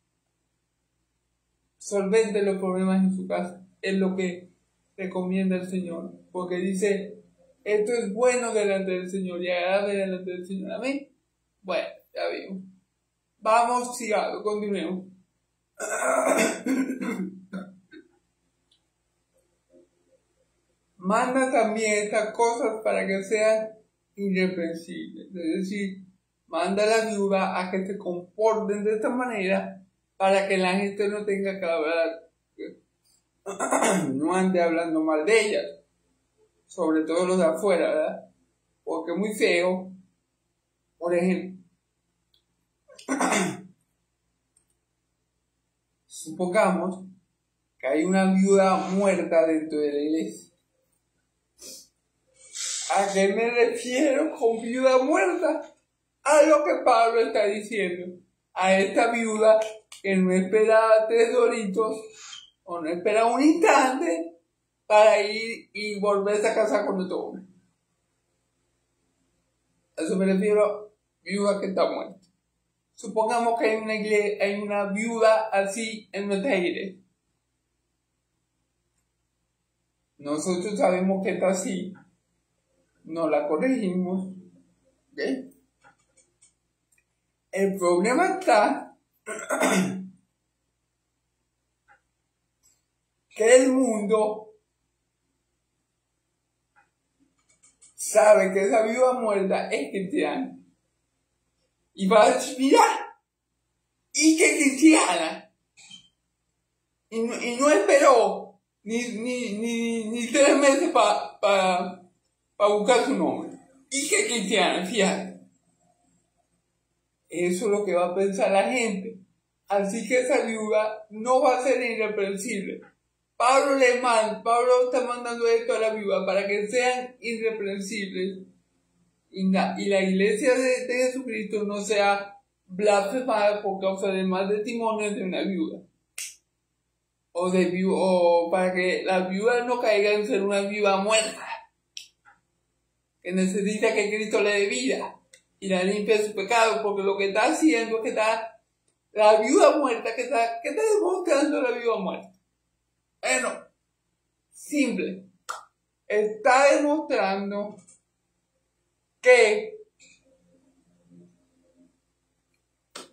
solvente los problemas en su casa. Es lo que recomienda el Señor, porque dice, esto es bueno delante del Señor y agradable delante del Señor. Amén. Bueno, ya vimos. Vamos, sigamos, continuemos. Manda también estas cosas para que sean irreprensibles. Es decir, manda a la viuda a que se comporten de esta manera para que la gente no tenga que hablar, no ande hablando mal de ellas, sobre todo los de afuera, ¿verdad? Porque es muy feo. Por ejemplo, supongamos que hay una viuda muerta dentro de la iglesia. ¿A qué me refiero con viuda muerta? A lo que Pablo está diciendo. A esta viuda que no espera 3 doritos o no espera un instante para ir y volverse a casar con otro hombre. A eso me refiero, viuda que está muerta. Supongamos que hay una viuda así en nuestra iglesia. Nosotros sabemos que está así. No la corregimos. ¿Okay? El problema está que el mundo sabe que esa viuda muerta es cristiana y va a decir, y que cristiana, y no esperó ni 3 meses para buscar su nombre, y que cristiana, fíjate. Eso es lo que va a pensar la gente. Así que esa viuda no va a ser irreprensible. Pablo está mandando esto a la viuda para que sean irreprensibles y la iglesia de Jesucristo no sea blasfemada por causa de mal testimonio de una viuda. O para que la viuda no caiga en ser una viuda muerta, que necesita que Cristo le dé vida y la limpie de su pecado, porque lo que está haciendo es que la viuda muerta, ¿qué está demostrando la viuda muerta? Bueno, simple. Está demostrando que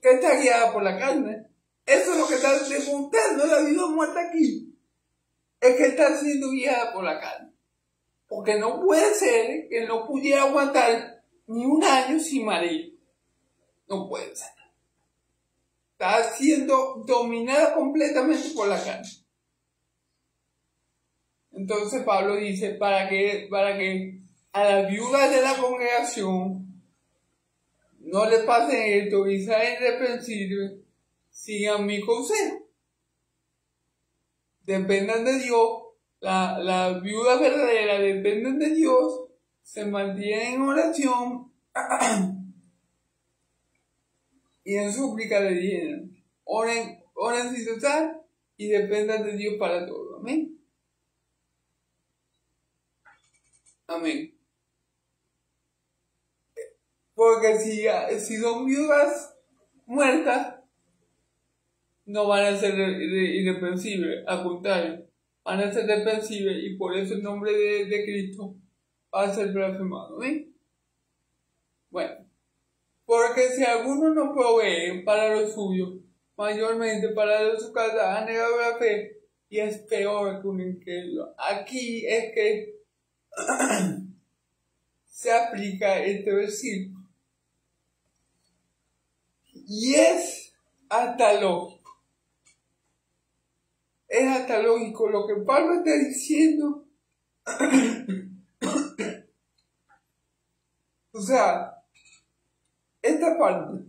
está guiada por la carne. Eso es lo que está demostrando la viuda muerta aquí. Es que está siendo guiada por la carne. Porque no puede ser que no pudiera aguantar ni un año sin marido. No puede ser. Está siendo dominada completamente por la carne. Entonces Pablo dice, para que a las viudas de la congregación no le pase esto y sea irreprensible, sigan mi consejo. Dependan de Dios, las viudas verdaderas dependen de Dios, se mantienen en oración y en súplica de Dios. Oren sin cesar y dependan de Dios para todo. Amén. Amén. Porque si son viudas muertas, no van a ser irreprensibles, al contrario, van a ser reprensibles, y por eso el nombre de Cristo va a ser blasfemado. Bueno, porque si alguno no provee para lo suyo, mayormente para lo de su casa, ha negado la fe y es peor que un incrédulo. Aquí es que se aplica este versículo. Y es hasta lógico. Es hasta lógico lo que Pablo está diciendo. O sea, esta parte,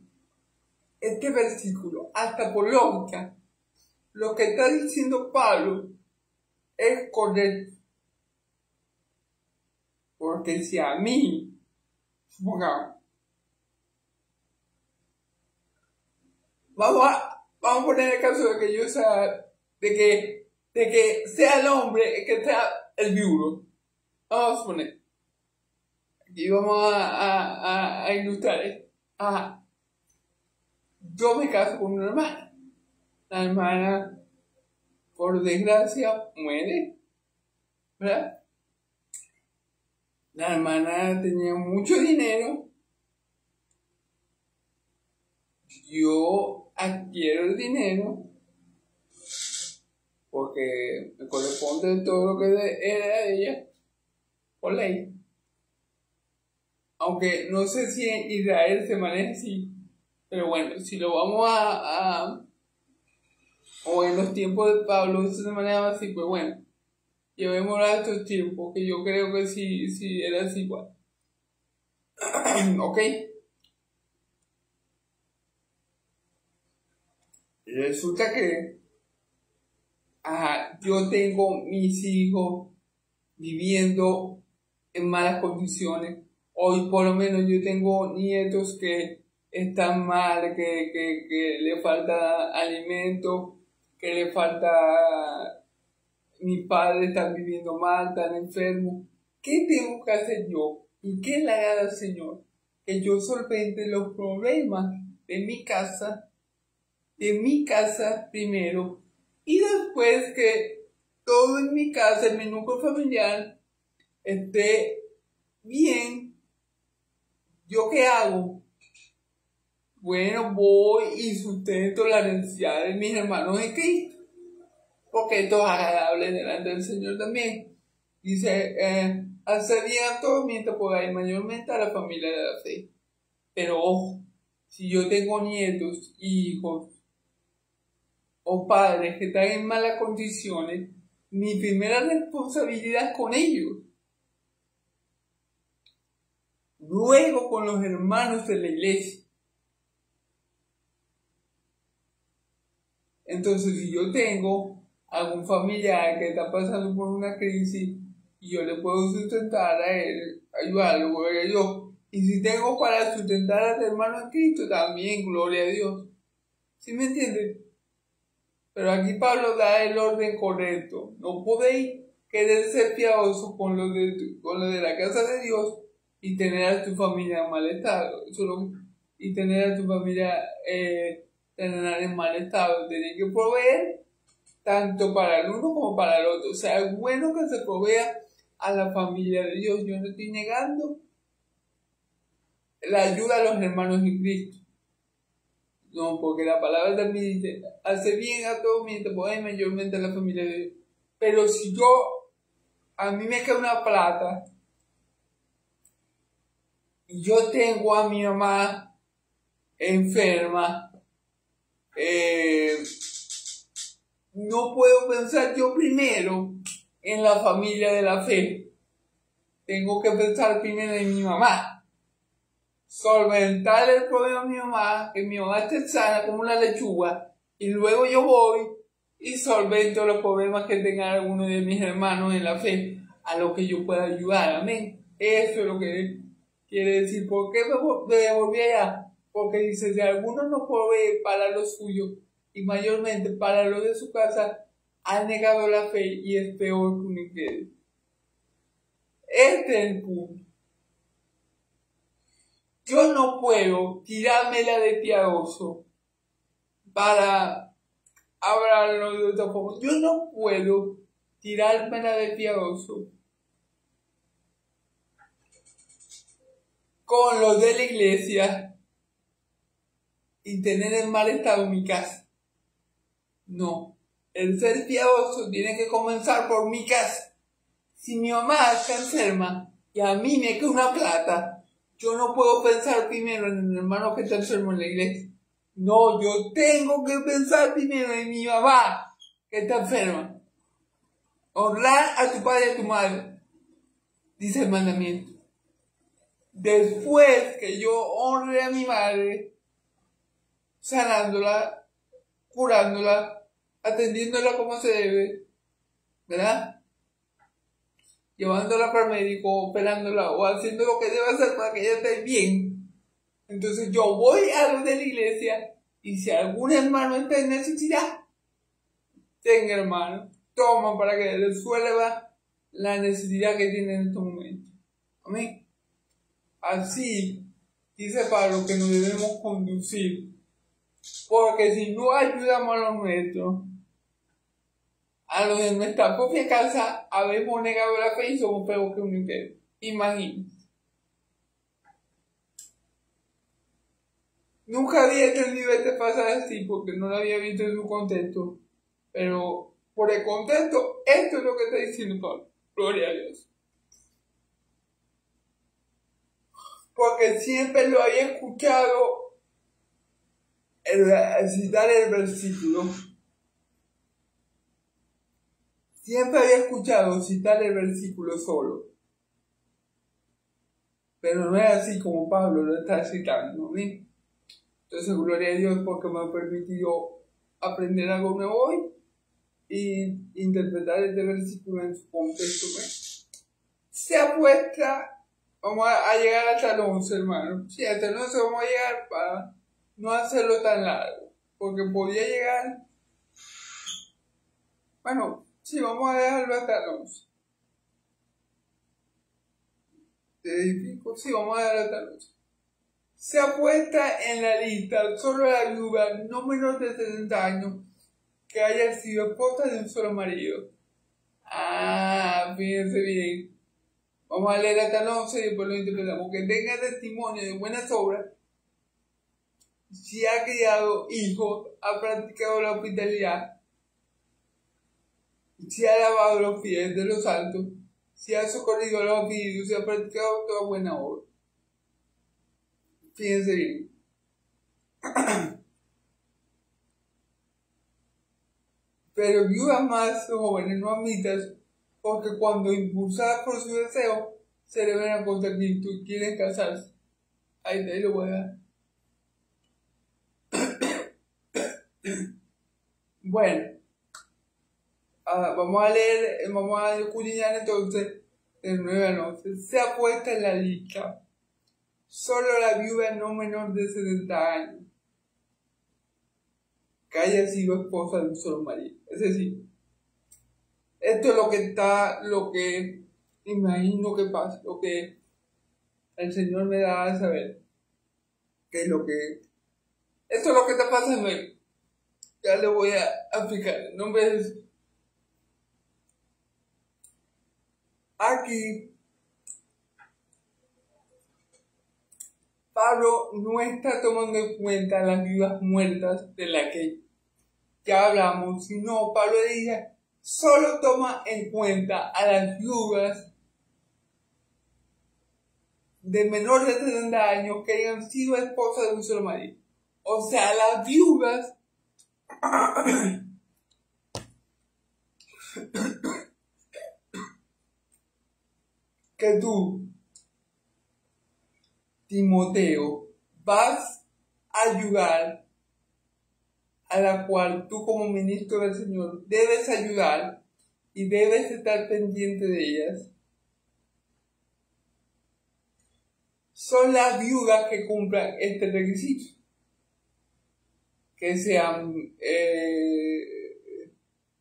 este versículo, hasta por lógica, lo que está diciendo Pablo es correcto. Porque si a mí, supongamos, vamos a poner el caso de que yo sea, de que sea el hombre, que sea el viudo. Vamos a suponer. Aquí vamos a ilustrar esto. Yo me caso con una hermana. La hermana, por desgracia, muere, ¿verdad? La hermana tenía mucho dinero. Yo adquiero el dinero porque me corresponde todo lo que era de ella por ley. Aunque no sé si en Israel se maneja así, pero bueno, si lo vamos o en los tiempos de Pablo eso se manejaba así, pues bueno, llevémoslo a estos tiempos, que yo creo que sí era así igual. Ok. Resulta que yo tengo mis hijos viviendo en malas condiciones. Hoy por lo menos yo tengo nietos que están mal, que le falta alimento, que le falta... Mi padre está viviendo mal, están enfermos. ¿Qué tengo que hacer yo? ¿Y qué le haga al Señor? Que yo solvente los problemas de mi casa primero, y después que todo en mi casa, en mi núcleo familiar, esté bien. ¿Yo qué hago? Bueno, voy y sustento la necesidad de mis hermanos en Cristo, porque esto es agradable delante del Señor también. Dice, hacer bien a todos mientras podáis, mayormente a la familia de la fe. Pero ojo, si yo tengo nietos, hijos o padres que están en malas condiciones, mi primera responsabilidad es con ellos. Luego con los hermanos de la iglesia. Entonces, si yo tengo algún familiar que está pasando por una crisis y yo le puedo sustentar a él, ayudarlo, gloria a Dios. Y si tengo para sustentar a los hermanos en Cristo, también, gloria a Dios. ¿Sí me entienden? Pero aquí Pablo da el orden correcto. No podéis querer ser piadosos con lo de la casa de Dios y tener a tu familia en mal estado. Y tener a tu familia tener en mal estado. Tienes que proveer tanto para el uno como para el otro. O sea, es bueno que se provea a la familia de Dios. Yo no estoy negando la ayuda a los hermanos en Cristo. No, porque la palabra también dice, hace bien a todos mientras podáis, mayormente a la familia de Dios. Pero si a mí me cae una plata, y yo tengo a mi mamá enferma, no puedo pensar yo primero en la familia de la fe. Tengo que pensar primero en mi mamá. Solventar el problema de mi mamá, que mi mamá esté sana como una lechuga, y luego yo voy y solvento los problemas que tenga alguno de mis hermanos en la fe, a lo que yo pueda ayudar. Amén. Eso es lo que quiere decir. ¿Por qué me devolví allá? Porque dice, si alguno no provee para lo suyo, y mayormente para lo de su casa, ha negado la fe y es peor que un incrédulo. Este es el punto. Yo no puedo tirármela de piadoso para hablarlo de otra forma. Yo no puedo tirármela de piadoso con los de la iglesia y tener en mal estado mi casa. No, el ser piadoso tiene que comenzar por mi casa. Si mi mamá está enferma y a mí me queda una plata, yo no puedo pensar primero en el hermano que está enfermo en la iglesia. No, yo tengo que pensar primero en mi mamá que está enferma. Honrar a tu padre y a tu madre, dice el mandamiento. Después que yo honre a mi madre, sanándola, curándola, atendiéndola como se debe, ¿verdad? Llevándola para el médico, operándola o haciendo lo que debe hacer para que ella esté bien. Entonces yo voy a los de la iglesia y si algún hermano está en necesidad, tenga hermano, toma para que resuelva la necesidad que tiene en este momento. Amén. Así dice Pablo que nos debemos conducir, porque si no ayudamos a los nuestros, a los de nuestra propia casa, habemos negado la fe y somos peor que un entero. Imagínense. Nunca había entendido este pasaje así porque no lo había visto en su contexto, pero por el contexto, esto es lo que está diciendo Pablo. Gloria a Dios. Porque siempre lo había escuchado citar el versículo. Siempre había escuchado citar el versículo solo. Pero no es así como Pablo lo está citando, ¿sí? Entonces, gloria a Dios porque me ha permitido aprender algo nuevo hoy y interpretar este versículo en su contexto. Se apuesta, vamos a llegar hasta el 11, hermano. Sí, hasta el 11 vamos a llegar para no hacerlo tan largo, porque podía llegar, bueno, sí, vamos a dejarlo hasta el 11. ¿Te edifico? Sí, vamos a dejarlo hasta el 11. Se apuesta en la lista solo la viuda no menor de 70 años que haya sido esposa de un solo marido. Ah, fíjense bien. Vamos a leer hasta el 11 y después lo interpretamos. Que tenga testimonio de buenas obras, si ha criado hijos, ha practicado la hospitalidad, si ha lavado los pies de los altos, si ha socorrido a los afligidos, si ha practicado toda buena obra. Fíjense bien. Pero viudas más jóvenes no admitas, porque cuando impulsadas por su deseo, se le ven a contra Cristo y quieren casarse. Ahí lo voy a dar. Bueno, vamos a leer, vamos a escudriñar entonces el 9 al 11. Se ha puesto en la lista solo la viuda no menor de 70 años que haya sido esposa de un solo marido. Es decir, esto es lo que imagino que pasa, lo que el Señor me da a saber, que es esto es lo que está pasando ahí. Ya le voy a explicar. No ves. Aquí Pablo no está tomando en cuenta las viudas muertas de las que ya hablamos, sino Pablo dice, solo toma en cuenta a las viudas de menor de 70 años que hayan sido esposas de un solo marido. O sea, las viudas que tú, Timoteo, vas a ayudar, a la cual tú como ministro del Señor debes ayudar y debes estar pendiente de ellas, son las viudas que cumplan este requisito. Que sean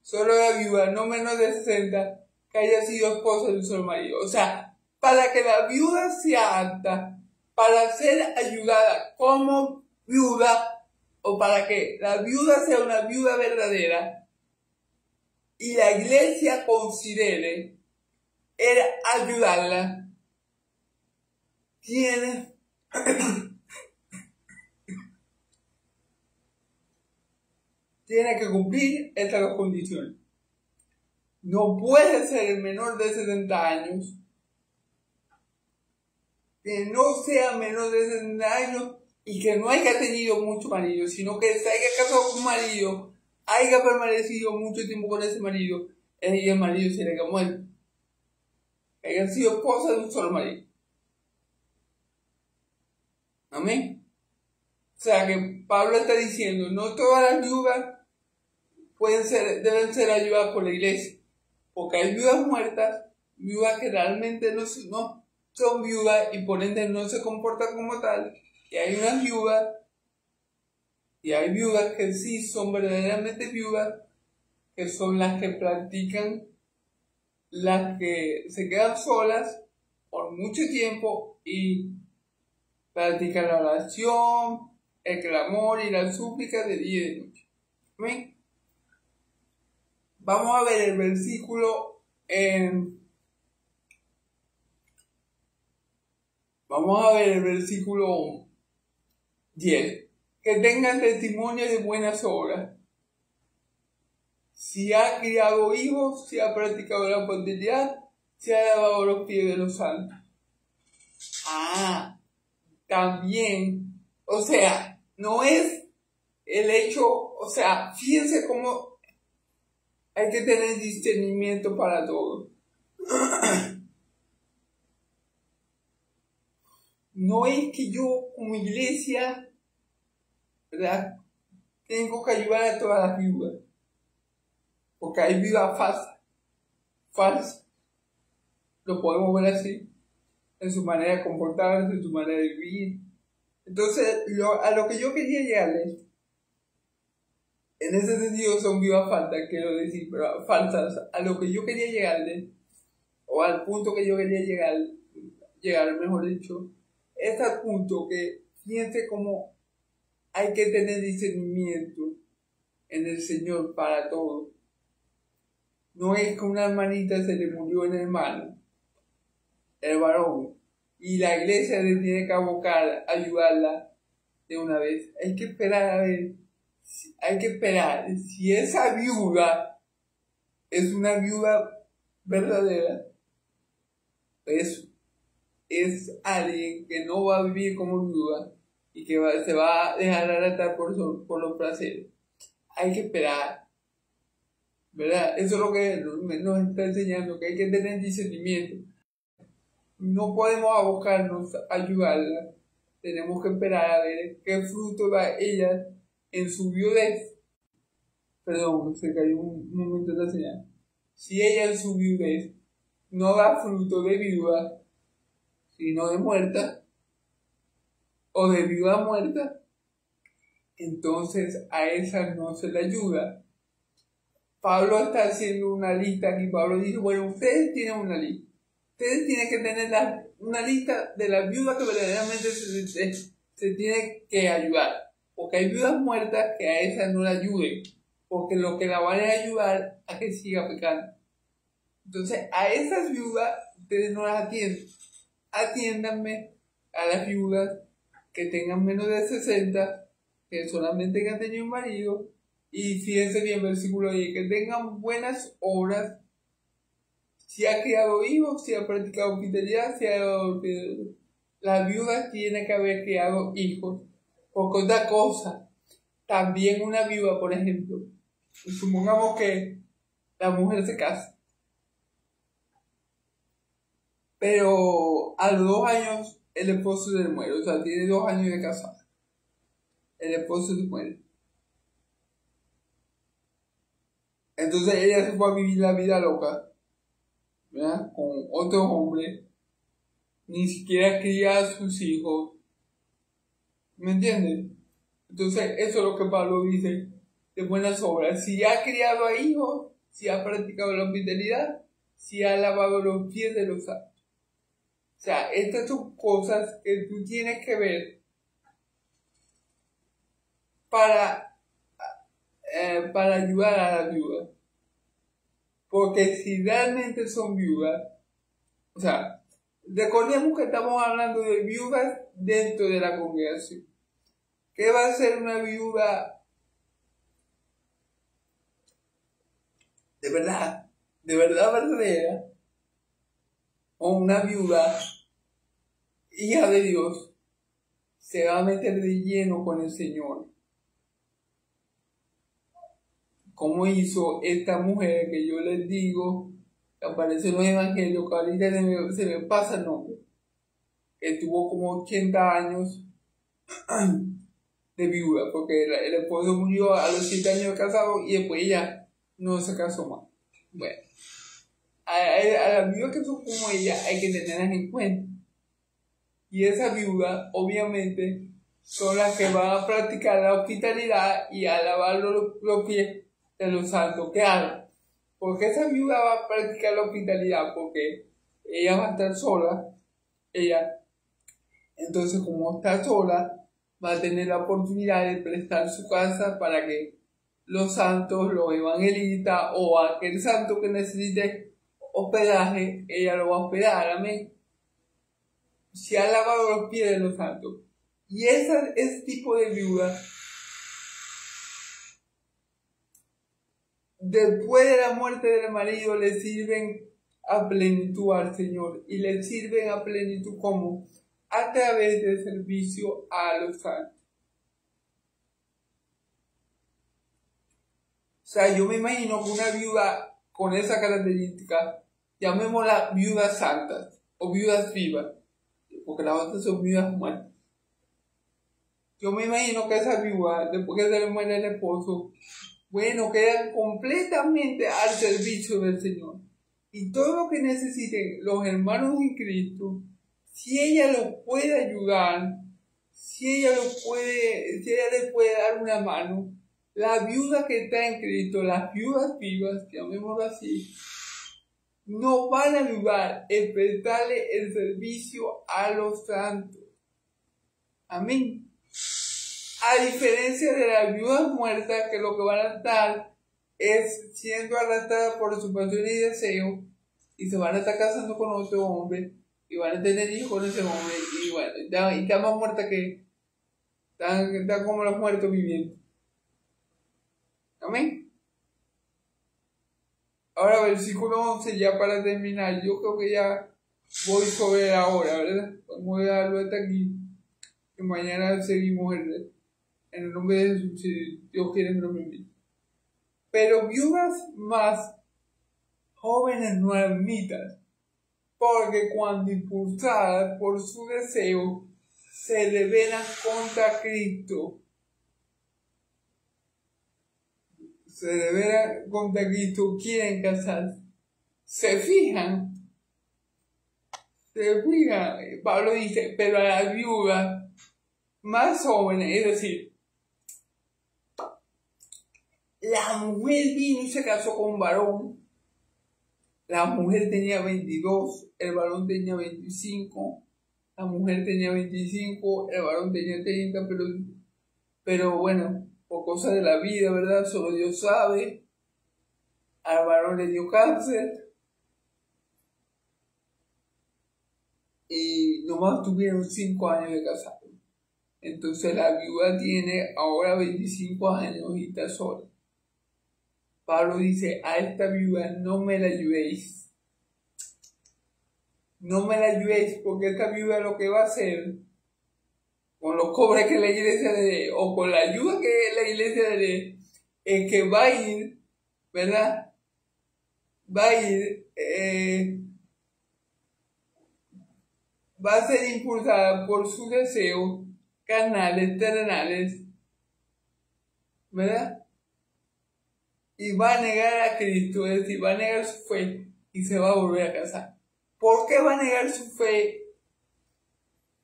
solo la viuda no menos de 60 que haya sido esposa de un solo marido. O sea, para que la viuda sea apta para ser ayudada como viuda, o para que la viuda sea una viuda verdadera y la iglesia considere ayudarla, tienes tiene que cumplir estas dos condiciones. No puede ser menor de 70 años, que no sea menor de 60 años y que no haya tenido mucho marido, sino que se haya casado con un marido, haya permanecido mucho tiempo con ese marido, y el marido se le haya muerto. Haya sido esposa de un solo marido. Amén. O sea que Pablo está diciendo, no todas las viudas deben ser ayudadas por la iglesia, porque hay viudas muertas, viudas que realmente no son viudas y por ende no se comportan como tal, y hay unas viudas, y hay viudas que sí son verdaderamente viudas, que son las que practican, las que se quedan solas por mucho tiempo y practican la oración, el clamor y la súplica de día y de noche. ¿Ven? Vamos a ver el versículo Vamos a ver el versículo 10. Que tengan testimonio de buenas obras. Si ha criado hijos, si ha practicado la fidelidad, si ha lavado los pies de los santos. También, o sea, no es el hecho, o sea, fíjense cómo hay que tener discernimiento para todo. No es que yo como iglesia, ¿verdad?, tengo que ayudar a todas las viudas, porque hay viudas falsas, lo podemos ver así, en su manera de comportarse, en su manera de vivir. Entonces, a lo que yo quería llegarles, en ese sentido son viudas falsas, quiero decir, pero falsas, a lo que yo quería llegarles, o al punto que yo quería llegar, mejor dicho, es al punto que fíjense cómo hay que tener discernimiento en el Señor para todo. No es que una hermanita se le murió el hermano, el varón, y la iglesia le tiene que abocar a ayudarla de una vez. Hay que esperar si esa viuda es una viuda verdadera. Eso es alguien que no va a vivir como viuda y que se va a dejar arrastrar por los placeres. Hay que esperar, ¿verdad? Eso es lo que nos está enseñando, que hay que tener discernimiento. No podemos abocarnos a ayudarla. Tenemos que esperar a ver qué fruto da ella en su viudez. Perdón, se cayó un momento de la señal. Si ella en su viudez no da fruto de viuda, sino de muerta, o de viuda muerta, entonces a esa no se le ayuda. Pablo está haciendo una lista aquí. Pablo dice, bueno, ustedes tienen una lista. Ustedes tienen que tener una lista de las viudas que verdaderamente se tienen que ayudar. Porque hay viudas muertas que a esas no la ayuden. Porque lo que la van a ayudar a que siga pecando. Entonces, a esas viudas ustedes no las atienden. Atiéndanme a las viudas que tengan menos de 60, que solamente hayan tenido un marido. Y fíjense bien, versículo 10, que tengan buenas obras. Si ha criado hijos, si ha practicado fidelidad, si ha dado fidelidad. Las viudas tienen que haber criado hijos. Porque otra cosa, también una viuda, por ejemplo, supongamos que la mujer se casa, pero a los 2 años el esposo se muere, o sea, tiene 2 años de casada, el esposo se muere. Entonces ella se fue a vivir la vida loca, ¿verdad?, con otro hombre, ni siquiera cría a sus hijos, ¿me entienden? Entonces eso es lo que Pablo dice de buenas obras. Si ha criado a hijos, si ha practicado la fidelidad, si ha lavado los pies de los santos. O sea, estas son cosas que tú tienes que ver para ayudar a las viudas. Porque si realmente son viudas, o sea, recordemos que estamos hablando de viudas dentro de la congregación. ¿Qué va a ser una viuda de verdad verdadera? O una viuda hija de Dios se va a meter de lleno con el Señor. Como hizo esta mujer que yo les digo, que aparece en los evangelios, que ahorita se me pasa el nombre, que tuvo como 80 años de viuda, porque el esposo murió a los 7 años de casado y después ella no se casó más. Bueno, a las viudas que son como ella hay que tenerlas en cuenta. Y esas viudas, obviamente, son las que van a practicar la hospitalidad y a lavar los pies de los santos que hagan. Porque esa viuda va a practicar la hospitalidad, porque ella va a estar sola, entonces como está sola, va a tener la oportunidad de prestar su casa para que los santos, los evangelistas o aquel santo que necesite hospedaje, ella lo va a hospedar, amén. Se ha lavado los pies de los santos. Y ese tipo de viuda, después de la muerte del marido, le sirven a plenitud al Señor. Y le sirven a plenitud como a través del servicio a los santos. O sea, yo me imagino que una viuda con esa característica, llamémosla viudas santas o viudas vivas, porque las otras son viudas muertas. Yo me imagino que esa viuda, después que se le muere el esposo, bueno, quedan completamente al servicio del Señor. Y todo lo que necesiten los hermanos en Cristo, si ella los puede ayudar, si ella les puede dar una mano, la viuda que está en Cristo, las viudas vivas, llamémoslo así, no van a ayudar en prestarle el servicio a los santos. Amén. A diferencia de las viudas muertas, que lo que van a estar es siendo arrastradas por su pasión y deseo, y se van a estar casando con otro hombre, y van a tener hijos con ese hombre, y bueno, y están más muertas que están como los muertos viviendo. Amén. Ahora versículo 11, ya para terminar, yo creo que ya voy sobre la hora, ¿verdad? Vamos a darlo hasta aquí, que mañana seguimos en el nombre de Jesús, si Dios quiere me lo permite. Pero viudas más jóvenes no admitas, porque cuando impulsadas por su deseo, se rebelan contra Cristo. Se rebelan contra Cristo, quieren casarse. Se fijan. Pablo dice, pero a las viudas más jóvenes, es decir, la mujer vino y se casó con un varón. La mujer tenía 22, el varón tenía 25. La mujer tenía 25, el varón tenía 30, pero bueno, por cosas de la vida, ¿verdad? Solo Dios sabe. Al varón le dio cáncer. Y nomás tuvieron 5 años de casado. Entonces la viuda tiene ahora 25 años y está sola. Pablo dice, a esta viuda no me la ayudéis. No me la ayudéis, porque esta viuda lo que va a hacer, con los cobres que la iglesia le dé, o con la ayuda que la iglesia le dé, es que va a ir, ¿verdad? Va a ser impulsada por sus deseos carnales, terrenales, ¿verdad? Y va a negar a Cristo, es decir, va a negar su fe y se va a volver a casar. ¿Por qué va a negar su fe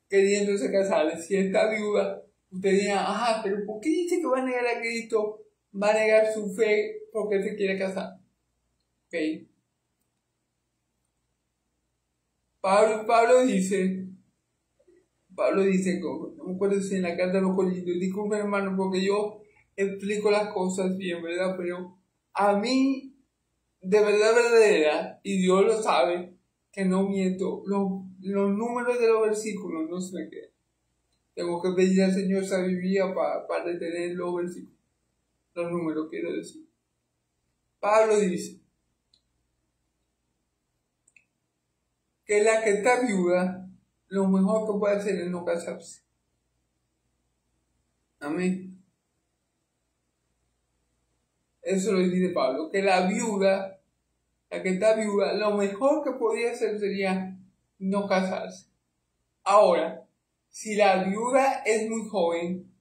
queriéndose casar? Si está viuda, usted dirá, pero ¿por qué dice que va a negar a Cristo? Va a negar su fe porque se quiere casar. ¿Ok? Pablo dice, no me acuerdo si en la carta de los Corintios, disculpen hermano, porque yo explico las cosas bien, ¿verdad? Pero a mí, de verdad verdadera, y Dios lo sabe, que no miento, los números de los versículos no se me quedan. Tengo que pedir al Señor sabiduría para retener los versículos, los números, quiero decir. Pablo dice que la que está viuda, lo mejor que puede hacer es no casarse. Amén. Eso lo dice Pablo, que la viuda, la que está viuda, lo mejor que podría hacer sería no casarse. Ahora, si la viuda es muy joven,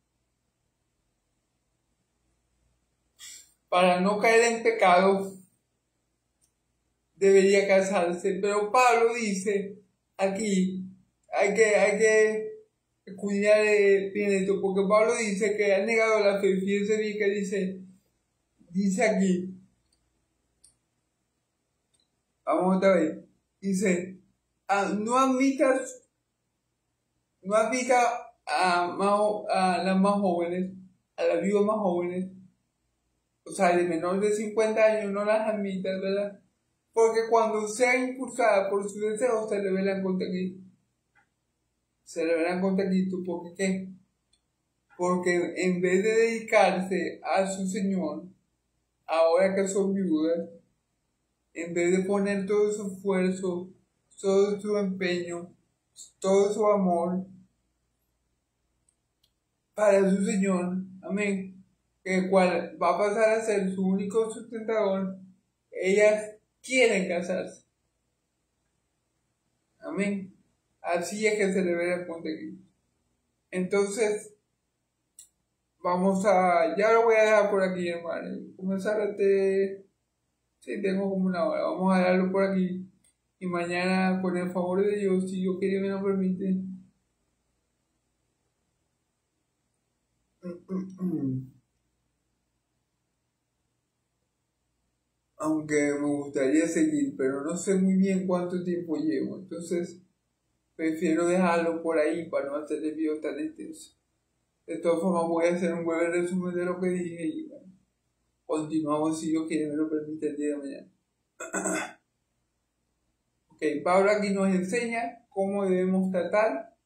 para no caer en pecado, debería casarse. Pero Pablo dice aquí, hay que cuidar bien esto, porque Pablo dice que ha negado la fe. Fíjense bien que dice aquí, vamos otra vez, dice, no admitas a las más jóvenes, a las viudas más jóvenes, o sea, de menor de 50 años, no las admitas, ¿verdad? Porque cuando sea impulsada por su deseo, se rebelan contra Cristo. Se rebelan contra Cristo, ¿porque qué? Porque en vez de dedicarse a su Señor, ahora que son viudas, en vez de poner todo su esfuerzo, todo su empeño, todo su amor para su Señor, amén, el cual va a pasar a ser su único sustentador, ellas quieren casarse. Amén. Así es que se revela contra Cristo. Entonces, ya lo voy a dejar por aquí, hermano. Sí, tengo como una hora. Vamos a dejarlo por aquí. Y mañana, con el favor de Dios, si Dios quiere me lo permite, aunque me gustaría seguir, pero no sé muy bien cuánto tiempo llevo. Entonces, prefiero dejarlo por ahí para no hacer el video tan extenso. De todas formas, voy a hacer un breve resumen de lo que dije y bueno, continuamos si Dios quiere me lo permite el día de mañana. Ok, Pablo aquí nos enseña cómo debemos tratar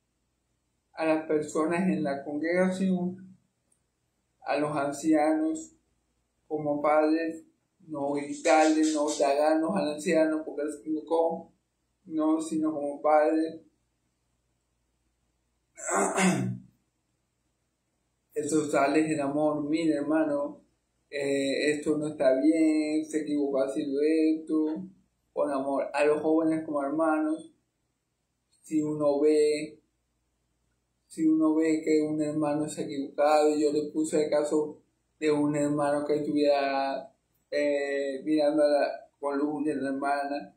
a las personas en la congregación, a los ancianos como padres, no gritarles, no tragarnos al anciano porque se equivocó, no, sino como padres. Exhortarles en amor, mira hermano, esto no está bien, se equivocó haciendo esto, con amor. A los jóvenes como hermanos, si uno ve que un hermano se ha equivocado, y yo le puse el caso de un hermano que estuviera mirando con luz de la hermana,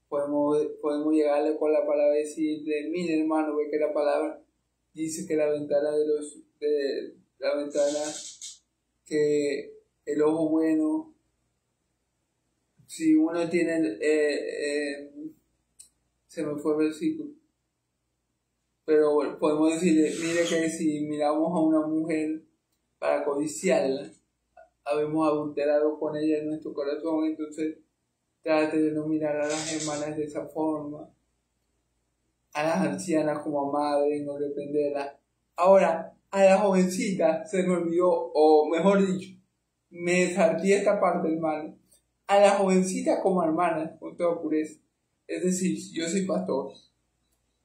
podemos llegarle con la palabra y decirle, mire hermano, ve que la palabra dice que la ventana que el ojo bueno, si uno tiene se me fue el versículo, pero bueno, podemos decirle, mire que si miramos a una mujer para codiciarla, habemos adulterado con ella en nuestro corazón. Entonces trate de no mirar a las hermanas de esa forma, a las ancianas como madres, no dependerlas. Ahora, a la jovencita se me olvidó, o mejor dicho, me salté esta parte, hermano. A la jovencita como hermana, con toda pureza. Es decir, si yo soy pastor,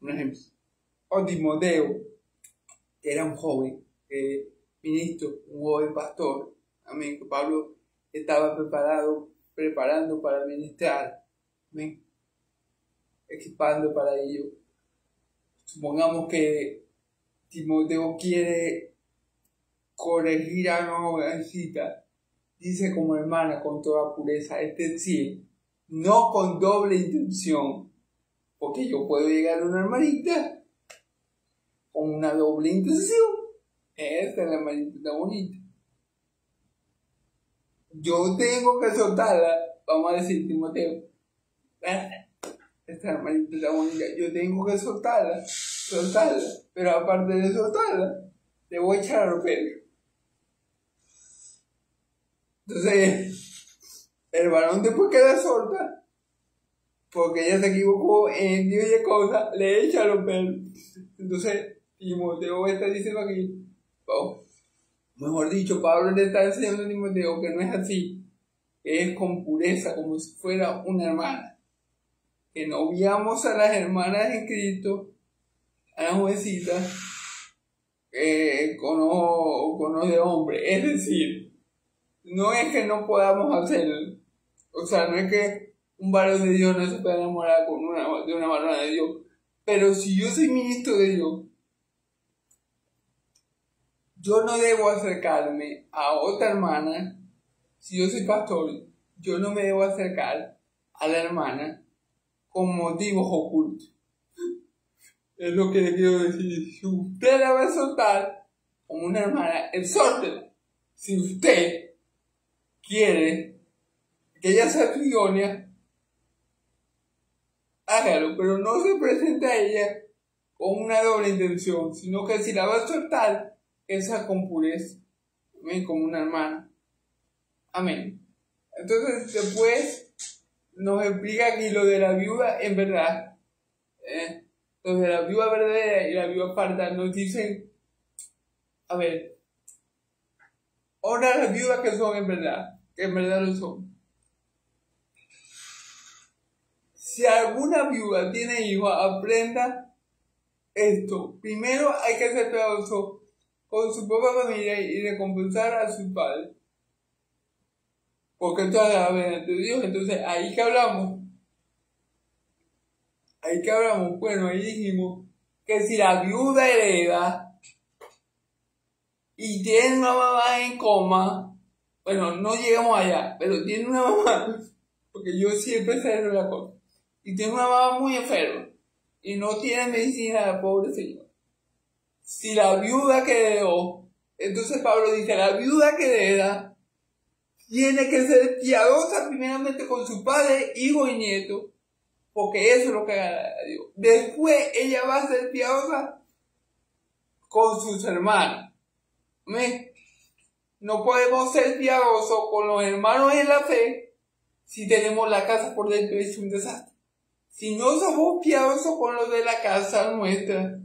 un ejemplo, o Timoteo, que era un joven ministro, un joven pastor, amén, que Pablo estaba preparando para ministrar, amén, equipando para ello. Supongamos que Timoteo quiere corregir a una jovencita, dice como hermana con toda pureza, es decir, no con doble intención, porque yo puedo llegar a una hermanita con una doble intención. Esta es la hermanita bonita. Yo tengo que soltarla, vamos a decir Timoteo, esta hermanita está bonita, yo tengo que soltarla, pero aparte de soltarla, le voy a echar a los pelos. Entonces, el varón después que la solta, porque ella se equivocó en Dios y cosas, le echa a los pelos. Entonces, Timoteo está diciendo aquí, mejor dicho, Pablo le está enseñando a Timoteo que no es así, que es con pureza, como si fuera una hermana. Que no odiamos a las hermanas en Cristo, a las jovencitas, con ojos de hombre. Es decir, no es que no podamos hacerlo. O sea, no es que un varón de Dios no se pueda enamorar de una varona de Dios. Pero si yo soy ministro de Dios, yo no debo acercarme a otra hermana. Si yo soy pastor, yo no me debo acercar a la hermana con motivos ocultos. Es lo que le quiero decir. Si usted la va a soltar como una hermana, exhórtela. Si usted quiere que ella sea su idónea, hágalo, pero no se presente a ella con una doble intención, sino que si la va a soltar, esa con pureza. Amén, como una hermana. Amén. Entonces, después nos explica aquí lo de la viuda en verdad. Lo de la viuda verdadera y la viuda falsa nos dicen, a ver, ahora las viudas que son que en verdad lo son. Si alguna viuda tiene hijos, aprenda esto. Primero hay que ser cuidadoso con su propia familia y recompensar a sus padres. Porque esto es la verdad de Dios. Entonces, ahí que hablamos. Bueno, ahí dijimos que si la viuda hereda y tiene una mamá en coma, bueno, no llegamos allá, pero tiene una mamá, porque yo siempre sé la cosa, y tiene una mamá muy enferma, y no tiene medicina, pobre señor. Si la viuda que heredó, entonces Pablo dice, la viuda que hereda tiene que ser piadosa primeramente con su padre, hijo y nieto, porque eso es lo que agrada a Dios. Después ella va a ser piadosa con sus hermanos. No podemos ser piadosos con los hermanos en la fe si tenemos la casa por dentro y es un desastre. Si no somos piadosos con los de la casa nuestra,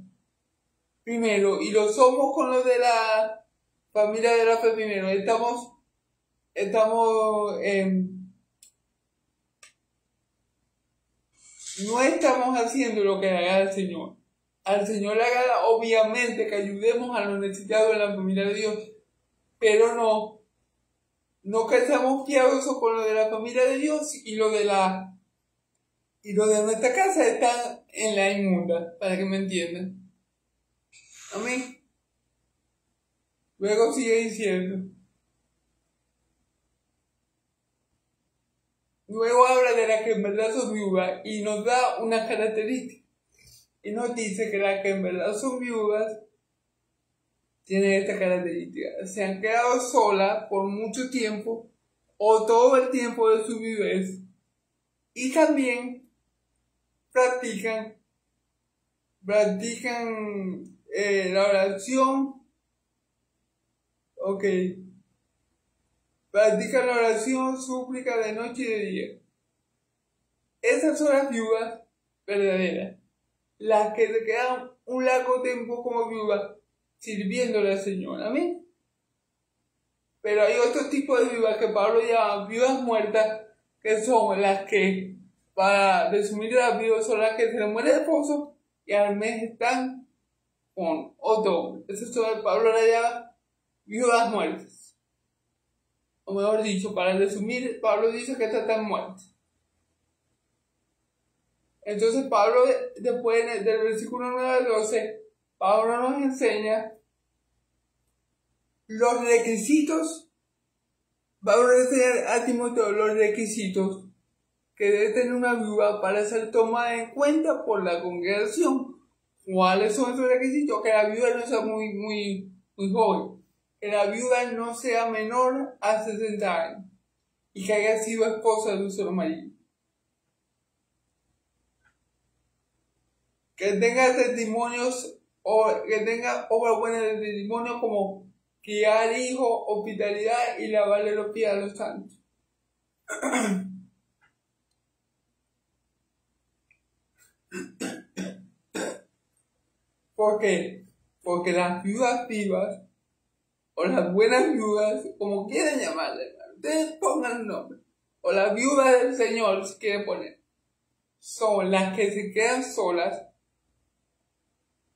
primero, y lo somos con los de la familia de la fe primero, no estamos haciendo lo que le agrada al Señor. Al Señor le agrada, obviamente, que ayudemos a los necesitados de la familia de Dios, pero no que seamos piadosos con lo de la familia de Dios y lo de nuestra casa están en la inmunda, para que me entiendan. Amén. Luego sigue diciendo. Luego habla de las que en verdad son viudas y nos da una característica. Y nos dice que las que en verdad son viudas tienen esta característica. Se han quedado solas por mucho tiempo o todo el tiempo de su viudez. Y también practican la oración. Practican la oración, súplica de noche y de día. Esas son las viudas verdaderas. Las que se quedan un largo tiempo como viudas sirviéndole al Señor. Amén. Pero hay otro tipo de viudas que Pablo llama viudas muertas, que son las que, para resumir las viudas, son las que se les muere el esposo y al mes están con otro hombre. Eso es todo. Pablo la llama viudas muertas. O mejor dicho, para resumir, Pablo dice que están muertas. Entonces Pablo, después del versículo 9 al 12, Pablo nos enseña los requisitos. Pablo le enseña a Timoteo los requisitos que debe tener una viuda para ser tomada en cuenta por la congregación. ¿Cuáles son esos requisitos? Que la viuda no sea muy joven, que la viuda no sea menor a 60 años y que haya sido esposa de un solo marido. Que tenga testimonios o que tenga obras buenas de testimonio como criar hijos, hospitalidad y lavarle los pies a los santos. ¿Por qué? Porque las viudas vivas, o las buenas viudas, como quieran llamarlas, ustedes pongan el nombre, o la viuda del Señor, si quieren poner, son las que se quedan solas,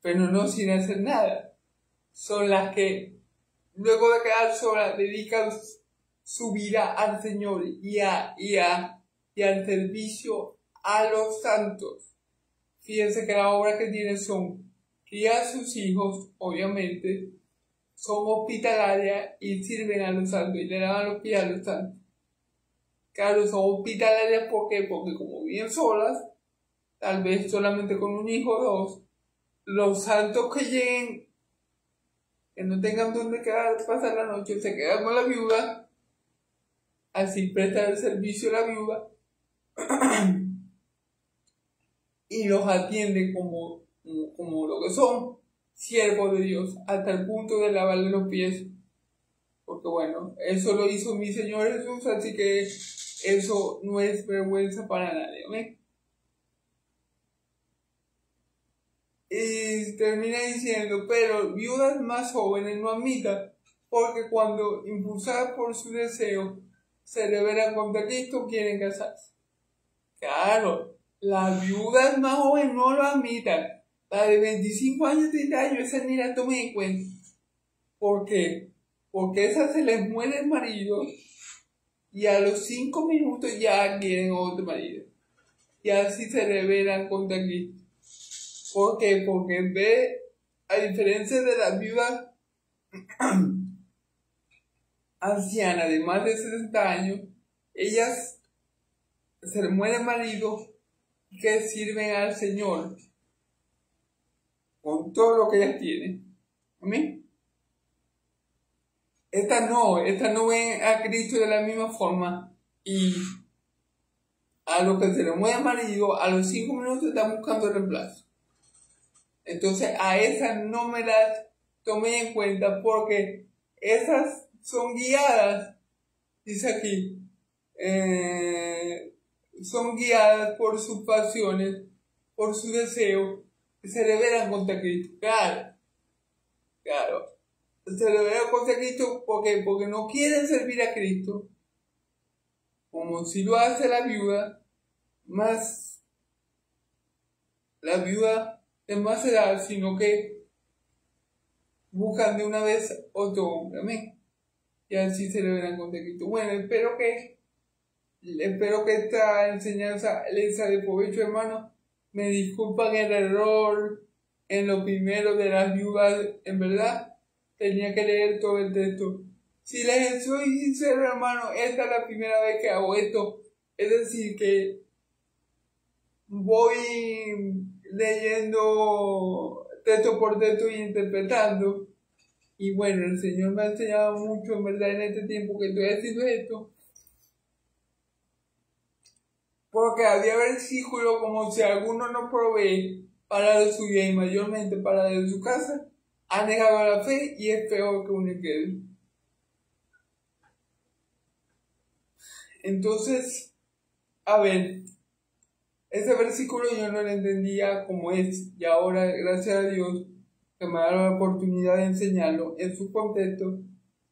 pero no sin hacer nada. Son las que, luego de quedar solas, dedican su vida al Señor y al servicio a los santos. Fíjense que la obra que tienen son criar a sus hijos, obviamente, son hospitalarias y sirven a los santos y le lavan los pies a los santos. Claro, son hospitalarias porque como viven solas, tal vez solamente con un hijo o dos, los santos que lleguen, que no tengan donde pasar la noche, se quedan con la viuda, así prestan el servicio a la viuda y los atienden como lo que son, siervos de Dios, hasta el punto de lavarle los pies. Porque bueno, eso lo hizo mi Señor Jesús, así que eso no es vergüenza para nadie. ¿Ven? Y termina diciendo, pero viudas más jóvenes no admitan, porque cuando impulsadas por su deseo se rebelan contra Cristo, quieren casarse. Claro, las viudas más jóvenes no lo admitan. La de 25 años, 30 años, esa ni la tomen en cuenta. ¿Por qué? Porque esa se les muere el marido y a los 5 minutos ya quieren otro marido. Y así se rebelan contra Cristo. ¿Por qué? Porque a diferencia de las viudas ancianas de más de 60 años, ellas se les muere el marido que sirven al Señor con todo lo que ellas tienen. ¿Amén? Estas no ven a Cristo de la misma forma y a lo que se le muere el marido, a los 5 minutos están buscando el reemplazo. Entonces a esas no me las tomé en cuenta porque esas son guiadas, dice aquí, son guiadas por sus pasiones, por su deseo, que se rebelan contra Cristo. Claro. Se rebelan contra Cristo porque no quieren servir a Cristo, como si lo hace la viuda, más la viuda de más edad, sino que buscan de una vez otro hombre. Amén. Y así se rebelan contra Cristo. Bueno, espero que esta enseñanza les sea de provecho, hermano. Me disculpan el error en lo primero de las viudas, en verdad. Tenía que leer todo el texto. Si les soy sincero, hermano, esta es la primera vez que hago esto. Es decir, que voy leyendo texto por texto y interpretando. Y bueno, el Señor me ha enseñado mucho, en verdad, en este tiempo que estoy haciendo esto. Porque había versículos como si alguno no provee para lo suyo y mayormente para de su casa, ha negado la fe y es peor que un incrédulo. Entonces, a ver, ese versículo yo no lo entendía como es, y ahora, gracias a Dios, que me da la oportunidad de enseñarlo en su contexto,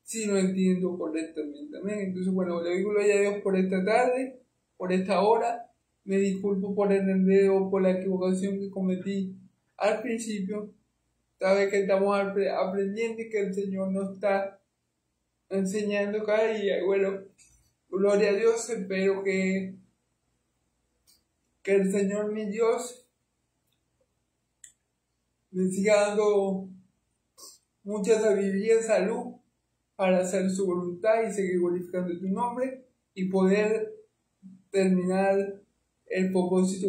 si lo entiendo correctamente. ¿Amén? Entonces, bueno, le digo gloria a Dios por esta tarde, por esta hora. Me disculpo por el enredo, por la equivocación que cometí al principio. Sabe que estamos aprendiendo y que el Señor nos está enseñando cada día. Bueno, gloria a Dios, espero que el Señor mi Dios me siga dando mucha sabiduría y salud para hacer su voluntad y seguir glorificando tu nombre y poder terminar el propósito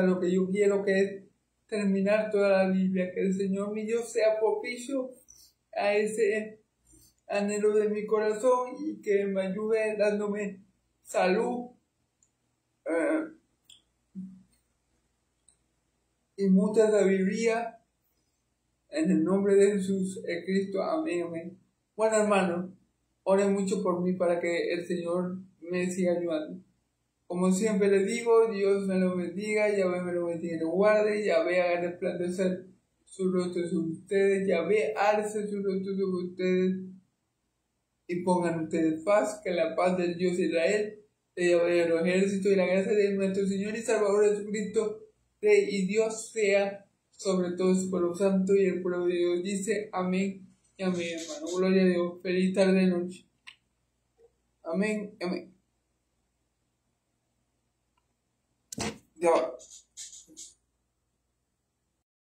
lo que yo quiero, que es terminar toda la Biblia, que el Señor mi Dios sea propicio a ese anhelo de mi corazón y que me ayude dándome salud y mucha sabiduría en el nombre de Jesús el Cristo. Amén, amén. Bueno, hermano, oren mucho por mí para que el Señor me siga ayudando. Como siempre les digo, Dios me lo bendiga, Yahvé me lo bendiga y lo guarde, Yahvé haga resplandecer su rostro sobre ustedes, Yahvé alce su rostro sobre ustedes y pongan ustedes paz, que la paz del Dios de Israel, de Yahvé de los ejércitos y la gracia de nuestro Señor y Salvador Jesucristo, Rey y Dios sea sobre todo su pueblo santo. Y el pueblo de Dios dice amén y amén, hermano. Gloria a Dios. Feliz tarde noche. Amén, amén. Ya va.